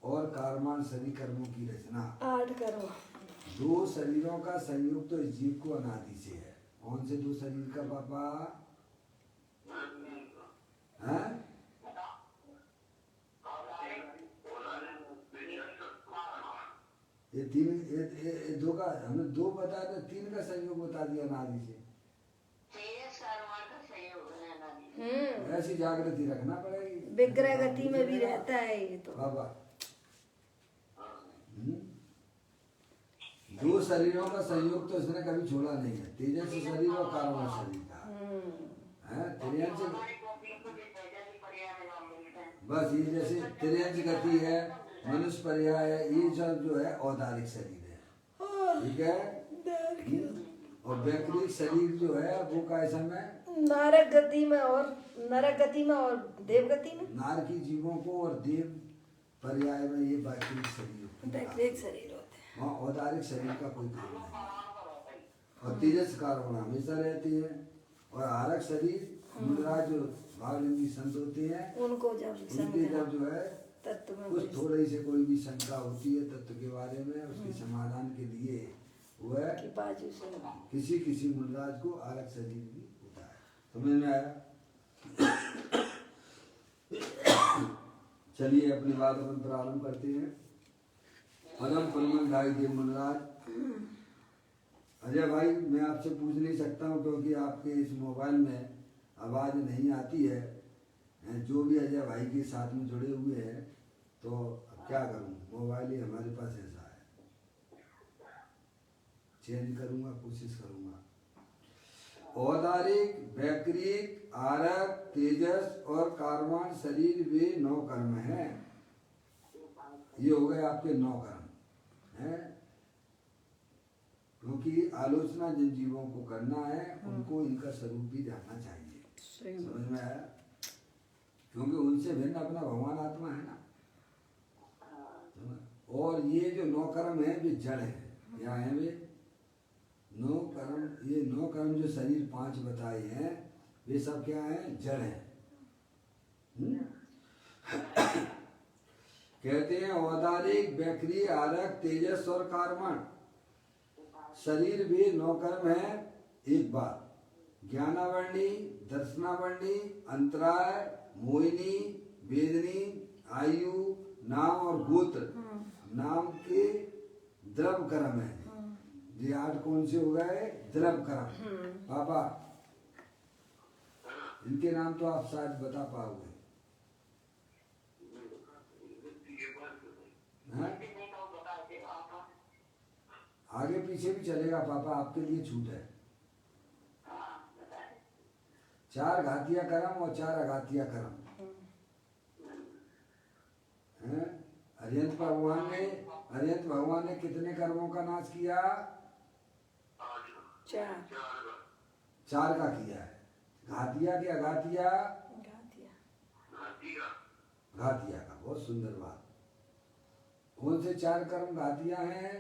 और कारमान शरीर कर्मों की रचना। 8 कर्म। 2 शरीरों का संयोग तो इस जीव को अनादि से है। कौन से 2 शरीर का पापा? हैं? ये 3 ये 2 का हमने 2 बताया था, 3 का संयोग बता दिया अनादि से। तेजस कारवां का संयोग है अनादि। ऐसी जागृति रखना पड़ेगी। विग्रह गति में भी रहता है ये तो। बाबा 2 शरीरों का संयोग तो इसने कभी छोड़ा नहीं है, तेजस शरीर और कारवां शरीर का है। त्रियंश हमारे कॉपी को जो तेजस पर्याय में नाम मिलते हैं। बस ये जैसे त्रियंश गति है, मनुष्य पर्याय है, ये सब जो है औदारिक शरीर है। ठीक है। और वैकृतिक शरीर जो है वो कैसा में? नरक गति में और देव गति में। नारकी जीवों को और देव पर्याय में ये वैकृतिक शरीर वैकृतिक शरीर होते हैं। वहाँ औदारिक शरीर का कोई काम नहीं। और तेजस कारवां हमेशा रहती है। और आरक शरीर मुद्रा जो भावलिंगी संत होते हैं, उनको जब उनके जब जो है तत्व में कुछ थोड़ी से कोई भी शंका होती है तत्व के बारे में, उसके समाधान के लिए वो है की बाजू से किसी मुनराज को आरक शरीर भी होता है। समझ में आया? चलिए अपनी बात अपन प्रारंभ करते हैं। परम परमंदाई देव मुनराज। अजय भाई, मैं आपसे पूछ नहीं सकता हूँ क्योंकि आपके इस मोबाइल में आवाज़ नहीं आती है। जो भी अजय भाई के साथ में जुड़े हुए हैं, तो अब क्या करूँ, मोबाइल ही हमारे पास ऐसा है। चेंज करूँगा, कोशिश करूँगा। औदारिक, वैकृतिक, आरक, तेजस और कारवां शरीर वे 9 कर्म हैं। ये हो गए आपके 9 कर्म हैं। क्योंकि आलोचना जिन जीवों को करना है उनको इनका स्वरूप भी जानना चाहिए। समझ में आया? क्योंकि उनसे भिन्न अपना भगवान आत्मा है ना। और ये जो 9 कर्म है वे जड़ है। क्या है वे? 9 कर्म। ये 9 कर्म जो शरीर 5 बताए हैं, वे सब क्या है? जड़ है। कहते हैं औदारिक, वैकृतिक, आरक, तेजस और कारवां शरीर वे 9 कर्म है। एक बात, ज्ञानावर्णी, दर्शनावर्णी, अंतराय, मोहिनी, वेदनी, आयु, नाम और गोत्र नाम के द्रव कर्म है। ये 8 कौन से हो गए? द्रव कर्म। पापा इनके नाम तो आप शायद बता पाओगे। आगे पीछे भी चलेगा पापा, आपके लिए छूट है। 4 घातिया कर्म और 4 अघातिया कर्म हैं। अरिहंत भगवान ने कितने कर्मों का नाश किया? 4 का किया है। घातिया के अघातिया? घातिया का। बहुत सुंदर बात। कौन से 4 कर्म घातिया हैं?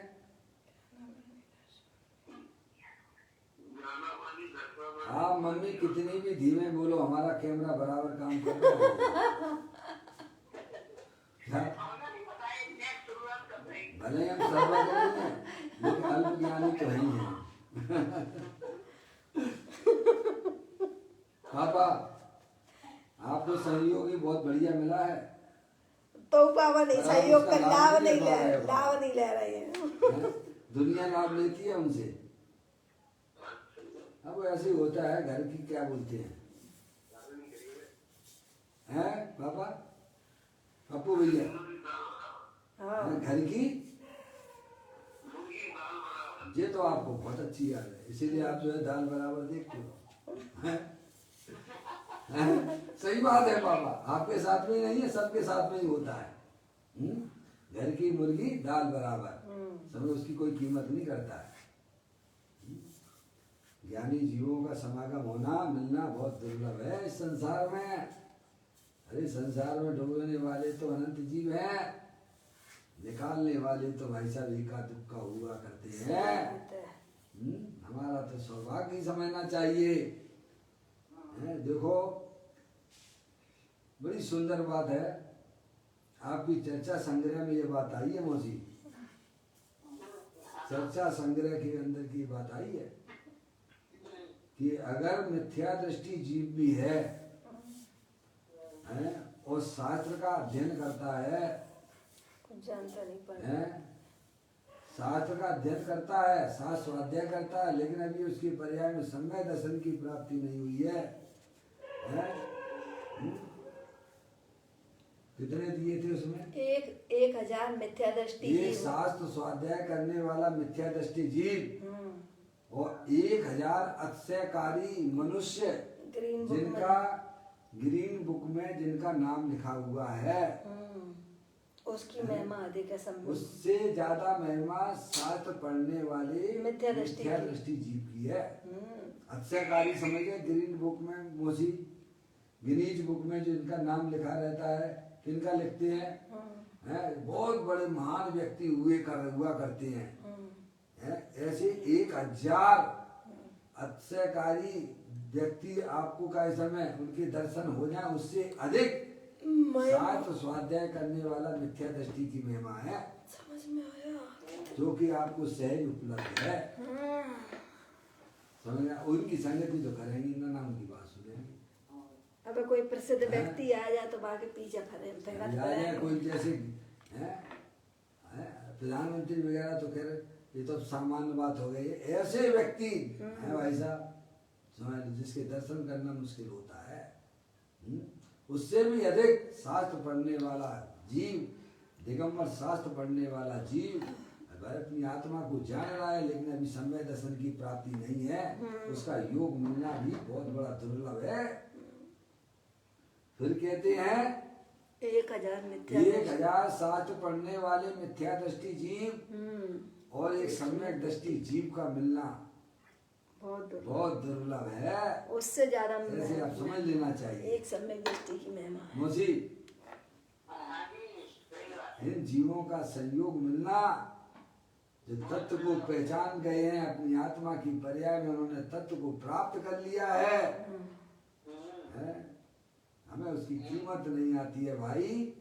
आप मम्मी कितनी भी धीमे बोलो, हमारा कैमरा बराबर काम कर रहा है। भले हम सर्वज्ञ हैं लेकिन अल्प ज्ञानी तो ही हैं। पापा आपको सहयोगी बहुत बढ़िया मिला है। तो पापा नहीं सहयोग का लाभ नहीं ले रहे हैं। दुनिया लाभ लेती है उनसे। अब ऐसे ही होता है। घर की क्या बोलते हैं पापा? पप्पू भैया, घर की ये तो आपको बहुत अच्छी याद है, इसीलिए आप जो है दाल बराबर देखते हो। सही बात है पापा, आपके साथ में ही नहीं है, सबके साथ में ही होता है। घर की मुर्गी दाल बराबर, समझो उसकी कोई कीमत नहीं करता है। ज्ञानी जीवों का समागम होना, मिलना बहुत दुर्लभ है इस संसार में। अरे संसार में डूबने वाले तो अनंत जीव हैं, निकालने वाले तो भाई साहब एका दुक्का हुआ करते हैं। हमारा तो सौभाग्य ही समझना चाहिए। देखो बड़ी सुंदर बात है, आपकी चर्चा संग्रह में ये बात आई है मौसी, चर्चा संग्रह के अंदर की बात आई है कि अगर मिथ्या दृष्टि जीव भी है और शास्त्र का अध्ययन करता है, कुछ जानता नहीं है शास्त्र का अध्ययन करता है, शास्त्र स्वाध्याय करता है, लेकिन अभी उसकी पर्याय में समय दर्शन की प्राप्ति नहीं हुई है, कितने दिए थे उसमें? 1000 मिथ्या दृष्टि ये शास्त्र स्वाध्याय करने वाला मिथ्या दृष्टि जीव और 1000 अतिशयकारी मनुष्य जिनका ग्रीन बुक में जिनका नाम लिखा हुआ है, उसकी महिमा अधिक है। उससे ज्यादा महिमा शास्त्र पढ़ने वाले मिथ्या दृष्टि जीव की है। अतिशयकारी समझे ग्रीन बुक में मोसी, गिनीज बुक में जिनका नाम लिखा रहता है, किनका लिखते हैं? बहुत बड़े महान व्यक्ति हुआ करते हैं। ऐसे 1000 अतिशयकारी व्यक्ति आपको का समय उनके दर्शन हो जाए, उससे अधिक शास्त्र स्वाध्याय करने वाला मिथ्या दृष्टि की महिमा है। समझ में आया, जो कि आपको सहज उपलब्ध है। समझ गया? उनकी संगति तो करेंगी ना, ना उनकी बात सुनेंगे। अब कोई प्रसिद्ध व्यक्ति आ जाए तो बाकी पीछे फरे कोई जैसे प्रधानमंत्री वगैरह तो कह रहे ये तो सामान्य बात हो गई है। ऐसे व्यक्ति है भाई साहब समझ, जिसके दर्शन करना मुश्किल होता है, उससे भी अधिक शास्त्र पढ़ने वाला जीव, दिगंबर शास्त्र पढ़ने वाला जीव अपनी आत्मा को जान रहा है, लेकिन अभी समय दर्शन की प्राप्ति नहीं है, उसका योग मिलना भी बहुत बड़ा दुर्लभ है। फिर कहते हैं 1000 शास्त्र पढ़ने वाले मिथ्या दृष्टि जीव और एक सम्यक दृष्टि जीव का मिलना बहुत दुर्लभ है। उससे ज्यादा ऐसे आप समझ लेना चाहिए। एक सम्यक दृष्टि की महिमा है। मुझे इन जीवों का संयोग मिलना, जो तत्व को पहचान गए हैं, अपनी आत्मा की पर्याय में उन्होंने तत्व को प्राप्त कर लिया है, हमें उसकी कीमत नहीं आती है भाई।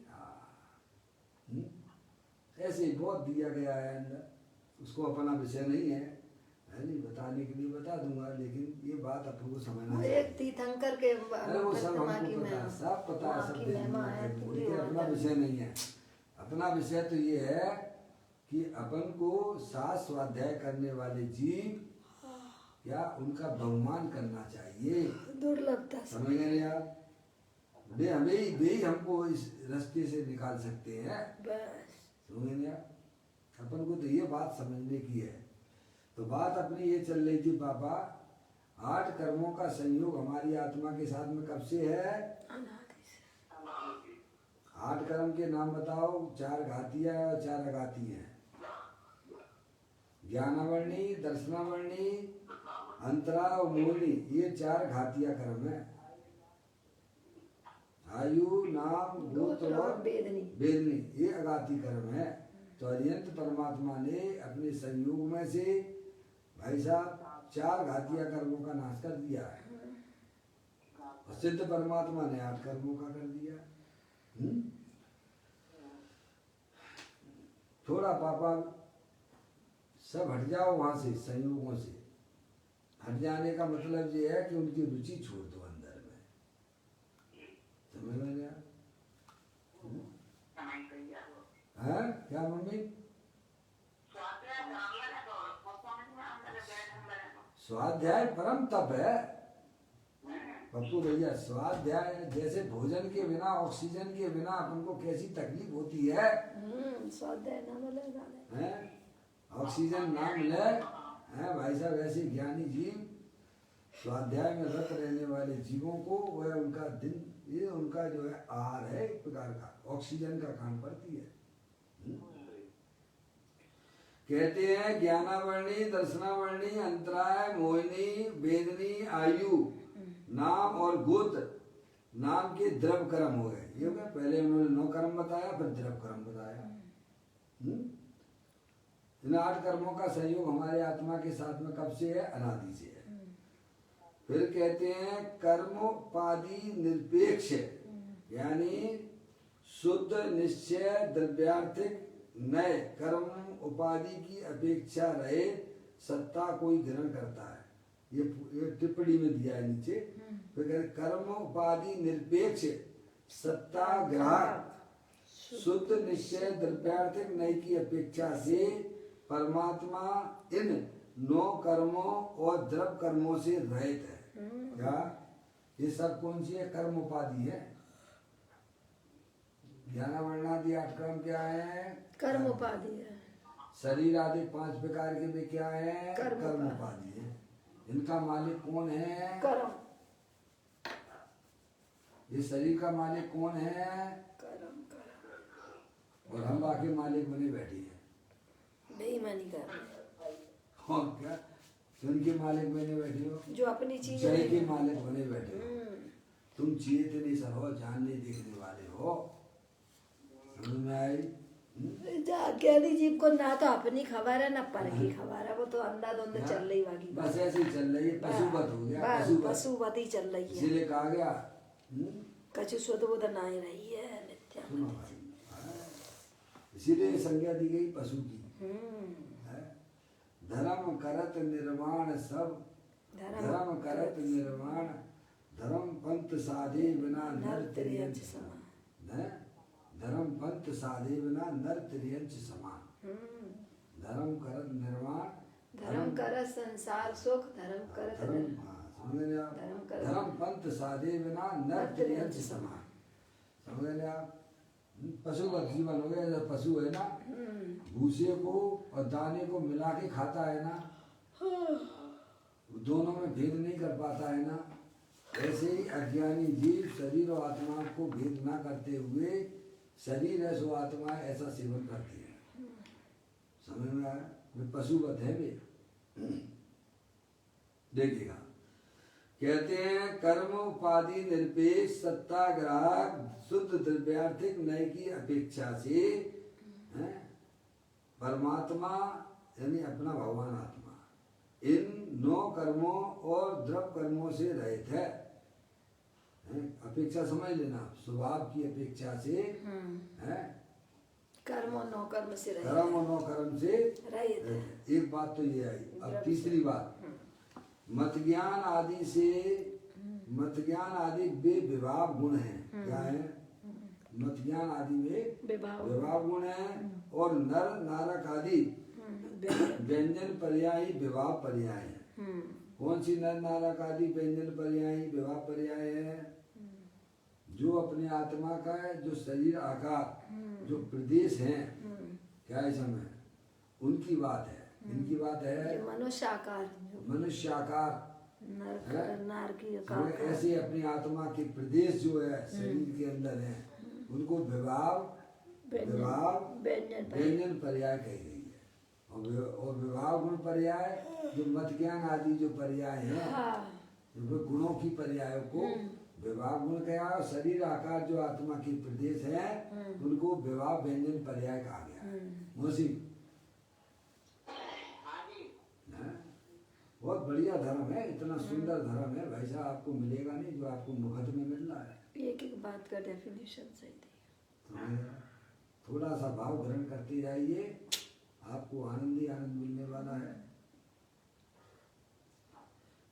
ऐसे बहुत दिया गया है अंदर, उसको अपना विषय नहीं है, नहीं बताने के लिए बता दूंगा, लेकिन ये बात आपको समझना चाहिए। एक तीर्थंकर के वो सब हमको पता है, सब पता है, सब देखना है, लेकिन अपना विषय नहीं है। अपना विषय तो ये है कि अपन को शास्त्र स्वाध्याय करने वाले जीव या उनका बहुमान करना चाहिए। दुर्लभता समझ गए आप? वे ही हमको इस रास्ते से निकाल सकते हैं। समझ आप? अपन को तो ये बात समझने की है। तो बात अपनी ये चल रही थी पापा, 8 कर्मों का संयोग हमारी आत्मा के साथ में कब से है? 8 कर्म के नाम बताओ। 4 घातियां और 4 अघाती हैं। ज्ञानावर्णी, दर्शनावर्णी, अंतरा और मोहिनी, ये 4 घातिया कर्म है। आयु, नाम, गोत्र और वेदनी, ये अघाती कर्म है। तो अरिहंत परमात्मा ने अपने संयोग में से भाई साहब 4 घातिया कर्मों का नाश कर दिया है, और सिद्ध परमात्मा ने 8 कर्मों का कर दिया। थोड़ा पापा सब हट जाओ वहां से, संयोगों से हट जाने का मतलब ये है कि उनकी रुचि छोड़ दो अंदर में। समझ में गया? है क्या मम्मी? स्वाध्याय परम तप है पप्पू भैया। स्वाध्याय जैसे भोजन के बिना, ऑक्सीजन के बिना अपन को कैसी तकलीफ होती है, स्वाध्याय ना मिले, ऑक्सीजन ना मिले है भाई साहब, ऐसे ज्ञानी जीव स्वाध्याय में रत रहने वाले जीवों को वह उनका दिन, ये उनका जो है आहार है, एक प्रकार का ऑक्सीजन का काम करती है। कहते हैं ज्ञानावर्णी, दर्शनावर्णी, अंतराय, मोहिनी, वेदनी, आयु, नाम और गोत्र, नाम के द्रव कर्म हो गए। ये हो गया, पहले उन्होंने 9 कर्म बताया, फिर द्रव कर्म बताया। इन 8 कर्मों का संयोग हमारे आत्मा के साथ में कब से है? अनादि से है। फिर कहते हैं कर्मोपाधि निरपेक्ष, यानी शुद्ध निश्चय द्रव्यार्थिक नए कर्म उपाधि की अपेक्षा रहे सत्ता कोई ग्रहण करता है। ये टिप्पणी में दिया है नीचे। फिर कहते कर्म उपाधि निरपेक्ष सत्ता ग्राहक शुद्ध निश्चय द्रव्यार्थिक नए की अपेक्षा से परमात्मा इन 9 कर्मों और द्रव कर्मों से रहित है। क्या ये सब कौन सी है? कर्म उपाधि है। ज्ञान वर्णादि 8 कर्म क्या है? कर्म उपाधि है। शरीर आदि 5 प्रकार के भी क्या है? कर्म कर्म उपाधि है। इनका मालिक कौन है? कर्म। ये शरीर का मालिक कौन है? कर्म। और हम बाकी मालिक बने बैठे हैं। बेईमानी कर रहे हैं। और क्या इनके मालिक बने बैठे हो? जो अपनी चीज जय के मालिक बने बैठे हो। तुम चीते नहीं सर हो, जानने देखने वाले हो। समझ में आई? अज्ञानी जीव को ना तो अपनी खबर है ना पर की खबर है, वो तो अंधाधुंध चल रही बाकी बस ऐसे ही चल रही है। पशुवत हो गया, पशुवत ही चल रही है। इसीलिए कहा गया कछु शुद्ध बुद्ध ना ही रही है नित्या। सुनो भाई, इसीलिए संज्ञा दी गई पशु की। धर्म करत निर्माण सब, धर्म करत निर्माण धर्म पंथ साधे बिना नर त्रियंच समान। धर्म पंथ साधे बिना नर त्रियंच समान। धर्म करत निर्माण, धर्म कर संसार सुख, धर्म कर समझ रहे आप? धर्म पंथ साधे बिना नर त्रियंच समान। समझ रहे आप? पशु का जीवन हो गया। जब पशु है ना, भूसे को और दाने को मिला के खाता है ना, दोनों में भेद नहीं कर पाता है ना, ऐसे ही अज्ञानी जीव शरीर और आत्मा को भेद ना करते हुए शरीर है सो आत्मा है ऐसा सेवन करते हैं। समझ में आया? वे पशुवत है वे। देखिएगा, कहते हैं कर्म उपाधि निरपेक्ष सत्ता ग्राहक शुद्ध द्रव्यार्थिक नय की अपेक्षा से परमात्मा यानी अपना भगवान आत्मा इन 9 कर्मों और द्रव कर्मों से रहित है। अपेक्षा समझ लेना, स्वभाव की अपेक्षा से है। कर्म और 9 कर्म से रहित, कर्म और 9 कर्म से रहित है। एक बात तो ये आई। अब तीसरी बात, मत ज्ञान आदि से, मत ज्ञान आदि वे विभाव गुण हैं। क्या है? मत ज्ञान आदि में विभाव गुण है। और नर नारक आदि व्यंजन पर्यायी विभाव पर्याय है। कौन सी नर नारक आदि व्यंजन पर्यायी विभाव पर्याय है? जो अपने आत्मा का है, जो शरीर आकार जो प्रदेश है, क्या है समय उनकी बात है। इनकी बात है मनुष्य आकार, मनुष्य आकार, नार की आकार। ऐसे अपनी आत्मा के प्रदेश जो है शरीर के अंदर है, उनको विभाव व्यंजन पर्याय कही गई है। और विभाव गुण पर्याय जो मत ज्ञान आदि जो पर्याय है, गुणों की पर्यायों को विभाव गुण कहा। और शरीर आकार जो आत्मा की प्रदेश है, उनको विभाव व्यंजन पर्याय कहा गया। मौसी बहुत बढ़िया धर्म है, इतना सुंदर धर्म है भाई साहब, आपको मिलेगा नहीं जो आपको मुफ्त में मिल रहा है। एक बात का डेफिनेशन सही थी। थोड़ा सा भाव ग्रहण करते जाइए, आपको आनंद ही आनंद मिलने वाला है।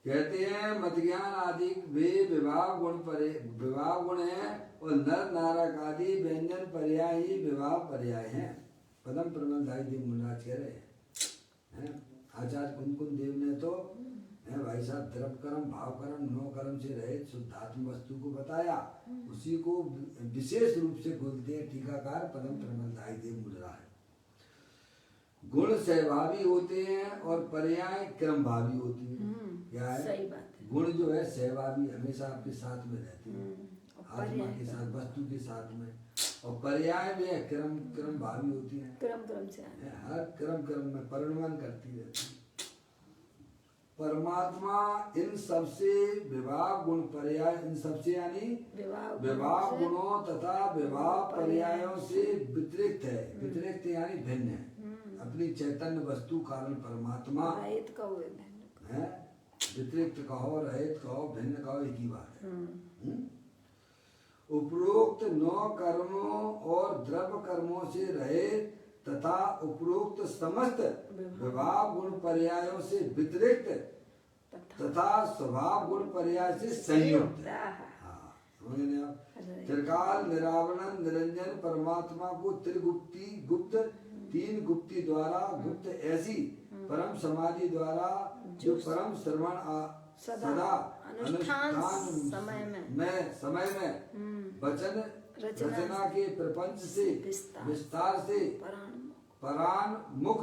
कहते हैं मत ज्ञान आदि वे विभाव गुण है और नर नारक आदि व्यंजन पर्याय ही विभाव पर्याय है। पदम प्रबंधाई देव मुनिराज कह रहे हैं। आचार्य कुंकुन देव ने तो भाई साहब द्रव कर्म भाव कर्म 9 कर्म से रहित शुद्धात्म वस्तु को बताया। उसी को विशेष रूप से बोलते हैं टीकाकार पदम प्रबंधाई देव मुनिराज। गुण सहभावी होते हैं और पर्याय क्रम भावी होती है। क्या है? सही बात है। गुण जो है सहभावी हमेशा आपके साथ में रहते हैं, आत्मा के साथ, वस्तु के साथ में। और पर्याय भी है क्रम भावी होती है, क्रम से हर क्रम में परिणमन करती रहती है। परमात्मा इन सबसे विभाग गुण पर्याय, इन सबसे यानी विभाग गुणों तथा विभाग पर्यायों से व्यतिरिक्त है। व्यतिरिक्त यानी भिन्न है। अपनी चैतन्य वस्तु कारण परमात्मा है। व्यतिरिक्त कहो, रहित कहो, भिन्न कहो, एक ही बात है। उपरोक्त 9 कर्मों और द्रव्य कर्मों से रहित तथा उपरोक्त समस्त विभाग गुण पर्यायों से व्यतिरिक्त तथा स्वभाव गुण पर्याय से संयुक्त। हाँ, समझ आप? त्रिकाल निरावरण निरंजन परमात्मा को त्रिगुप्ती गुप्त 3 गुप्ती द्वारा गुप्त ऐसी परम समाधि द्वारा जो परम श्रवण सदा अनुष्ठान समय में वचन रचना के प्रपंच से विस्तार से परान मुख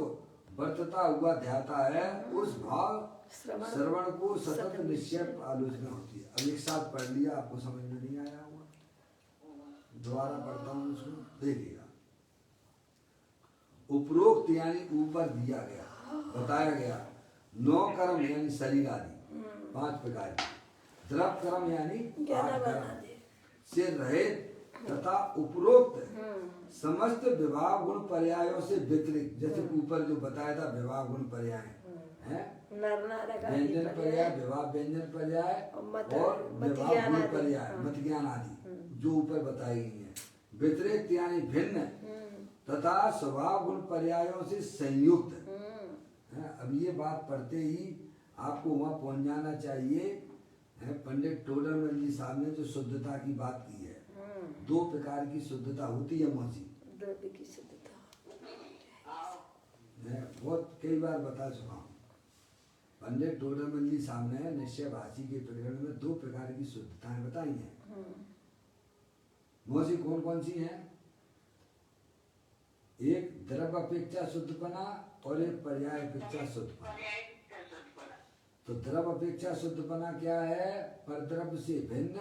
वर्तता हुआ ध्याता है, उस भाव श्रवण को सतत निश्चय आलोचना होती है। अब एक साथ पढ़ लिया, आपको समझ में नहीं आया हुआ, दोबारा पढ़ता हूँ उसको, देखिएगा। उपरोक्त यानी ऊपर दिया गया, बताया गया 9 कर्म यानी शरीर आदि 5 प्रकार के, द्रव्य कर्म यानी 8 कर्म से रहित तथा उपरोक्त समस्त विभाग गुण पर्यायों से व्यतिरिक्त, जैसे ऊपर जो बताया था विभाग गुण पर्याय है, व्यंजन पर्याय, विभाग व्यंजन पर्याय और विभाग गुण पर्याय, मत ज्ञान आदि जो ऊपर बताई गई है। व्यतिरिक्त यानी भिन्न तथा स्वभाव गुण पर्यायों से संयुक्त है। अब ये बात पढ़ते ही आपको वहाँ पहुँच जाना चाहिए। पंडित टोडरमल जी साहब ने जो शुद्धता की बात की है, 2 प्रकार की शुद्धता होती है मौसी। द्रव्य की शुद्धता मैं बहुत कई बार बता चुका हूँ। पंडित टोडरमल जी साहब ने निश्चय भाषी के प्रकरण में 2 प्रकार की शुद्धताएं बताई हैं। मौसी कौन कौन सी हैं? एक द्रव्य अपेक्षा शुद्धपना और एक पर्याय अपेक्षा शुद्धपना। तो द्रव्य अपेक्षा शुद्धपना क्या है? परद्रव्य से भिन्न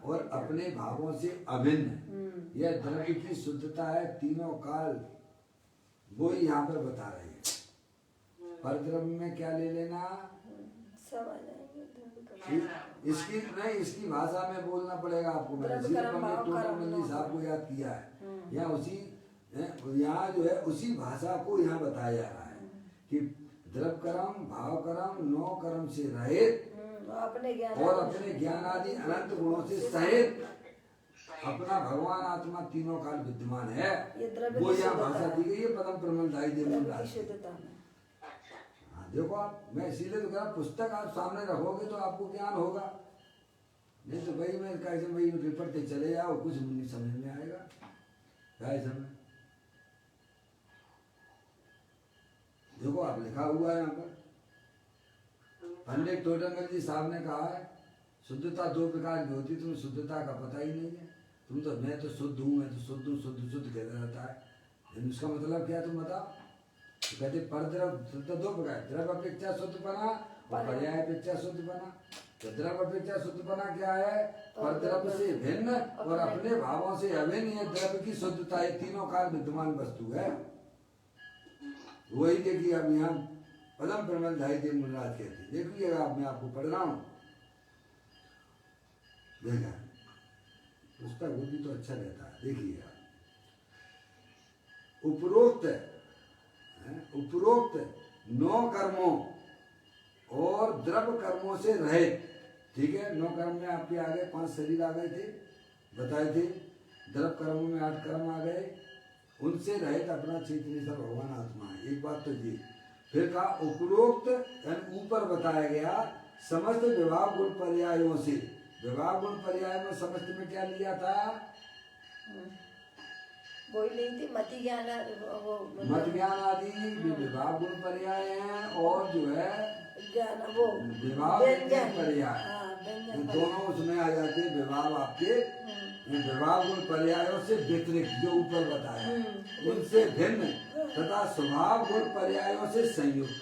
और अपने भावों से अभिन्न। यह द्रव्य की शुद्धता है, तीनों काल वो ही यहाँ पर बता रहे हैं। परद्रव्य में क्या ले लेना, सब आ जाएंगे। इसकी भाषा में बोलना पड़ेगा आपको। मैंने पंडित टोडरमल जी साहब को याद किया है। यहाँ जो है उसी भाषा को यहाँ बताया जा रहा है कि द्रव्य कर्म, भाव कर्म, 9 कर्म से रहित और अपने ज्ञान आदि अनंत गुणों से सहित अपना भगवान आत्मा तीनों काल विद्यमान है। वो यहाँ भाषा दी गई है पदम प्रमलदायी देवराज। हाँ देखो आप, मैं इसीलिए तो कह रहा पुस्तक आप सामने रखोगे तो आपको ज्ञान होगा, नहीं तो भाई मैं कैसे भाई रिपट के चले जाओ, कुछ नहीं समझ में आएगा। क्या समय देखो आप लिखा हुआ है यहाँ पर, पंडित टोडरमल जी साहब ने कहा है शुद्धता 2 प्रकार की होती, तुम्हें शुद्धता का पता ही नहीं है। तुम तो मैं तो शुद्ध हूँ, मैं तो शुद्ध हूँ, शुद्ध शुद्ध कहता रहता है। लेकिन उसका मतलब क्या तुम बताओ? तो कहते परद्रव्य 2 प्रकार, द्रव्य अपेक्षा शुद्धपना और पर्याय अपेक्षा शुद्धपना। तो द्रव्य अपेक्षा शुद्धपना क्या है? परद्रव्य से भिन्न और अपने भावों से अभिन्न। ये द्रव्य की शुद्धता है, तीनों काल विद्यमान वस्तु है। वही देखिए अब यहाँ पदम प्रमलदायी देवराज कहते हैं। देखिएगा आप, मैं आपको पढ़ रहा हूँ, देखा पुस्तक वो भी तो अच्छा रहता है। देखिएगा उपरोक्त 9 कर्मों और द्रव्य कर्मों से रहित, ठीक है। 9 कर्म में आपके आ गए, 5 शरीर आ गए थे, बताए थे। द्रव्य कर्मों में 8 कर्म आ गए, उनसे रहित अपना चैतन्य भगवान आत्मा है। एक बात तो ये। फिर कहा उपरोक्त यानी ऊपर बताया गया समस्त विभाग गुण पर्यायों से। विभाग गुण पर्याय में समस्त में क्या लिया था? वही नहीं थी मति ज्ञान, मत ज्ञान आदि विभाग गुण पर्याय हैं, और जो है ज्ञान वो विभाग गुण पर्याय, दोनों उसमें आ जाते हैं। विभाग आपके विभाग गुण पर्यायों से व्यतिरिक्त जो ऊपर बताया, उनसे भिन्न तथा स्वभाव गुण पर्यायों से संयुक्त।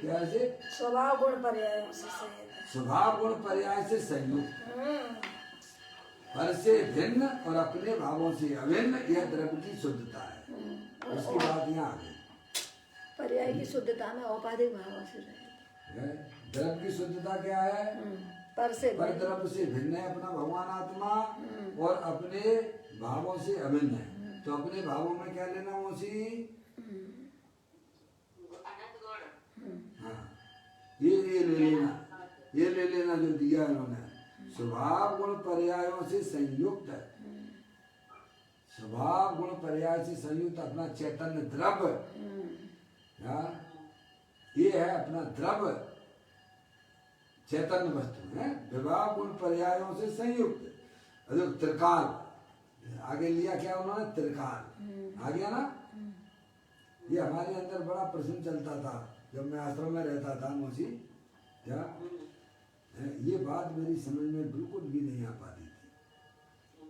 क्या से? स्वभाव गुण पर्यायों से संयुक्त। स्वभाव गुण पर्याय से संयुक्त, पर से भिन्न और अपने भावों से अभिन्न, यह द्रव्य की शुद्धता है। उसकी बात यहाँ आ गई। पर्याय की शुद्धता में औपाधिक भावों से रहे। द्रव्य की शुद्धता क्या है? पर से पर द्रव्य से भिन्न है अपना भगवान आत्मा और अपने भावों से अभिन्न है। तो अपने भावों में क्या लेना मौसी? अनंत गुण। हाँ, ये ले लेना जो दिया इन्होंने। स्वभाव गुण पर्यायों से संयुक्त है। स्वभाव गुण पर्याय से संयुक्त अपना चैतन्य द्रव्य, ये है अपना द्रव्य चैतन्य वस्तु है। विभाव गुण पर्यायों से संयुक्त त्रिकाल, आगे लिया क्या उन्होंने? त्रिकाल आ गया ना। ये हमारे अंदर बड़ा प्रश्न चलता था जब मैं आश्रम में रहता था मौसी। क्या ये बात मेरी समझ में बिल्कुल भी नहीं आ पाती थी,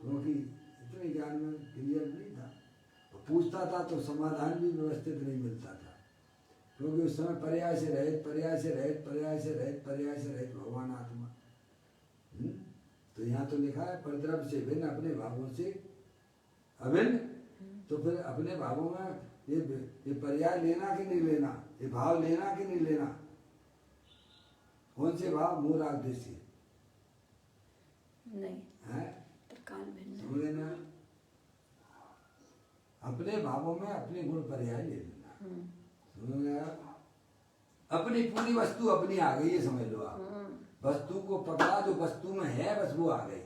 क्योंकि इतने ज्ञान में क्लियर नहीं था। पूछता था तो समाधान भी व्यवस्थित नहीं मिलता था, क्योंकि उस समय पर्याय से रहित भगवान आत्मा। तो यहाँ तो लिखा है परद्रव्य से भिन्न अपने भावों से अभिन्न। तो फिर अपने भावों में ये पर्याय लेना कि नहीं लेना, ये भाव लेना कि नहीं लेना? कौन से भाव? मूल उद्देश्य नहीं है, त्रिकाल भिन्न। समझ लेना। अपने भावों में अपने गुण पर्याय ले लेना, समझ गया? अपनी पूरी वस्तु अपनी आ गई, ये समझ लो आप। वस्तु को पकड़ा जो वस्तु में है, बस वो आ गई।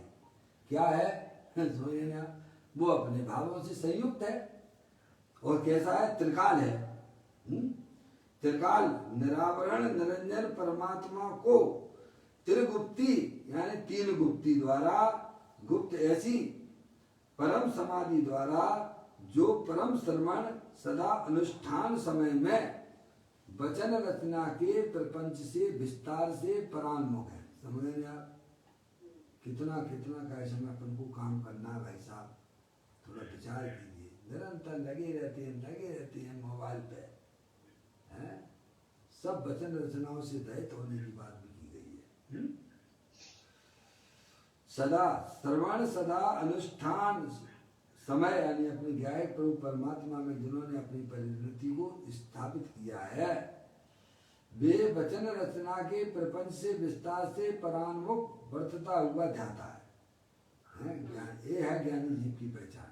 क्या है? समझ लेना। वो अपने भावों से संयुक्त है। और कैसा है? त्रिकाल है। त्रिकाल निरावरण निरंजन परमात्मा को त्रिगुप्ती यानी तीन गुप्ती द्वारा गुप्त ऐसी परम समाधि द्वारा जो परम श्रवण सदा अनुष्ठान समय में वचन रचना के प्रपंच से विस्तार से परान्मुख है। समझ रहे आप? कितना का ऐसे में अपन को काम करना है भाई साहब, थोड़ा विचार कीजिए। निरंतर लगे रहते हैं मोबाइल पे, हैं? सब वचन रचनाओं से दहित होने की बात भी की गई है। सदा श्रवण सदा अनुष्ठान समय यानी अपने ज्ञायक प्रभु परमात्मा में जिन्होंने अपनी परिणति को स्थापित किया है, वे वचन रचना के प्रपंच से विस्तार से परान्मुख वर्तता हुआ ध्याता है। ये है ज्ञानी जीव की पहचान।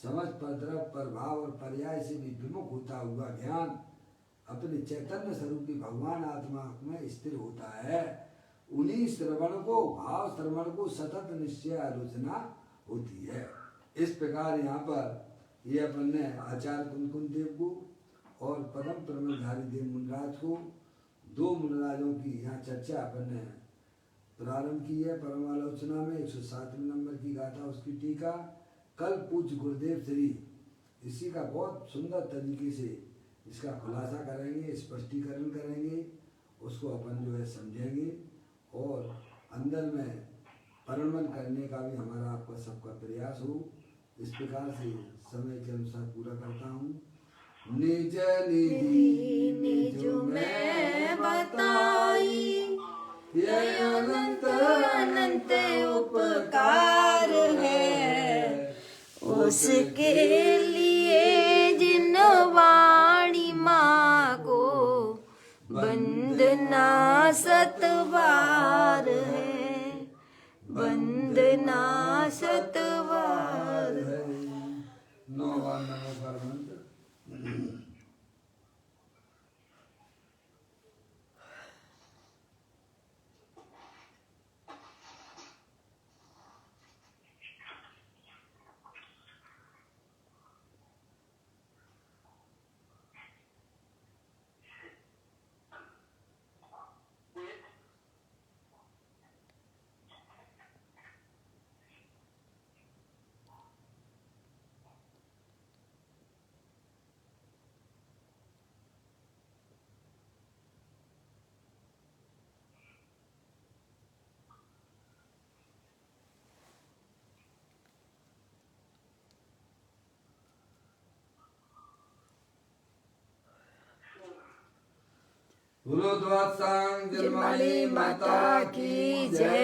समझ परद्रव्य प्रभाव और पर्याय से भी विमुख होता हुआ ज्ञान अपने चैतन्य स्वरूपी भगवान आत्मा में स्थिर होता है। उन्हीं श्रवण को भाव श्रवण को सतत निश्चय आलोचना होती है। इस प्रकार यहाँ पर ये अपन ने आचार्य कुंकुन देव को और परम प्रमलधारी देव मुनराज को, दो मुनराजों की यहाँ चर्चा अपन ने प्रारंभ की है। परम आलोचना में 107वें नंबर की गाथा उसकी टीका कल पूज्य गुरुदेव श्री इसी का बहुत सुंदर तरीके से इसका खुलासा करेंगे, स्पष्टीकरण करेंगे, उसको अपन जो है समझेंगे और अंदर में परिणमन करने का भी हमारा आपका सबका प्रयास हो। इस प्रकार से समय के अनुसार पूरा करता हूँ। निज निधि निज में बताई ये अनंत अनंत उपकार है, उसके लिए जिन वाणी माँ को वंदना सतबार है, वंदना सतबार है। नौवां नमोकार मंत्र। बोलो द्वादशांग जन्माली माता की जय।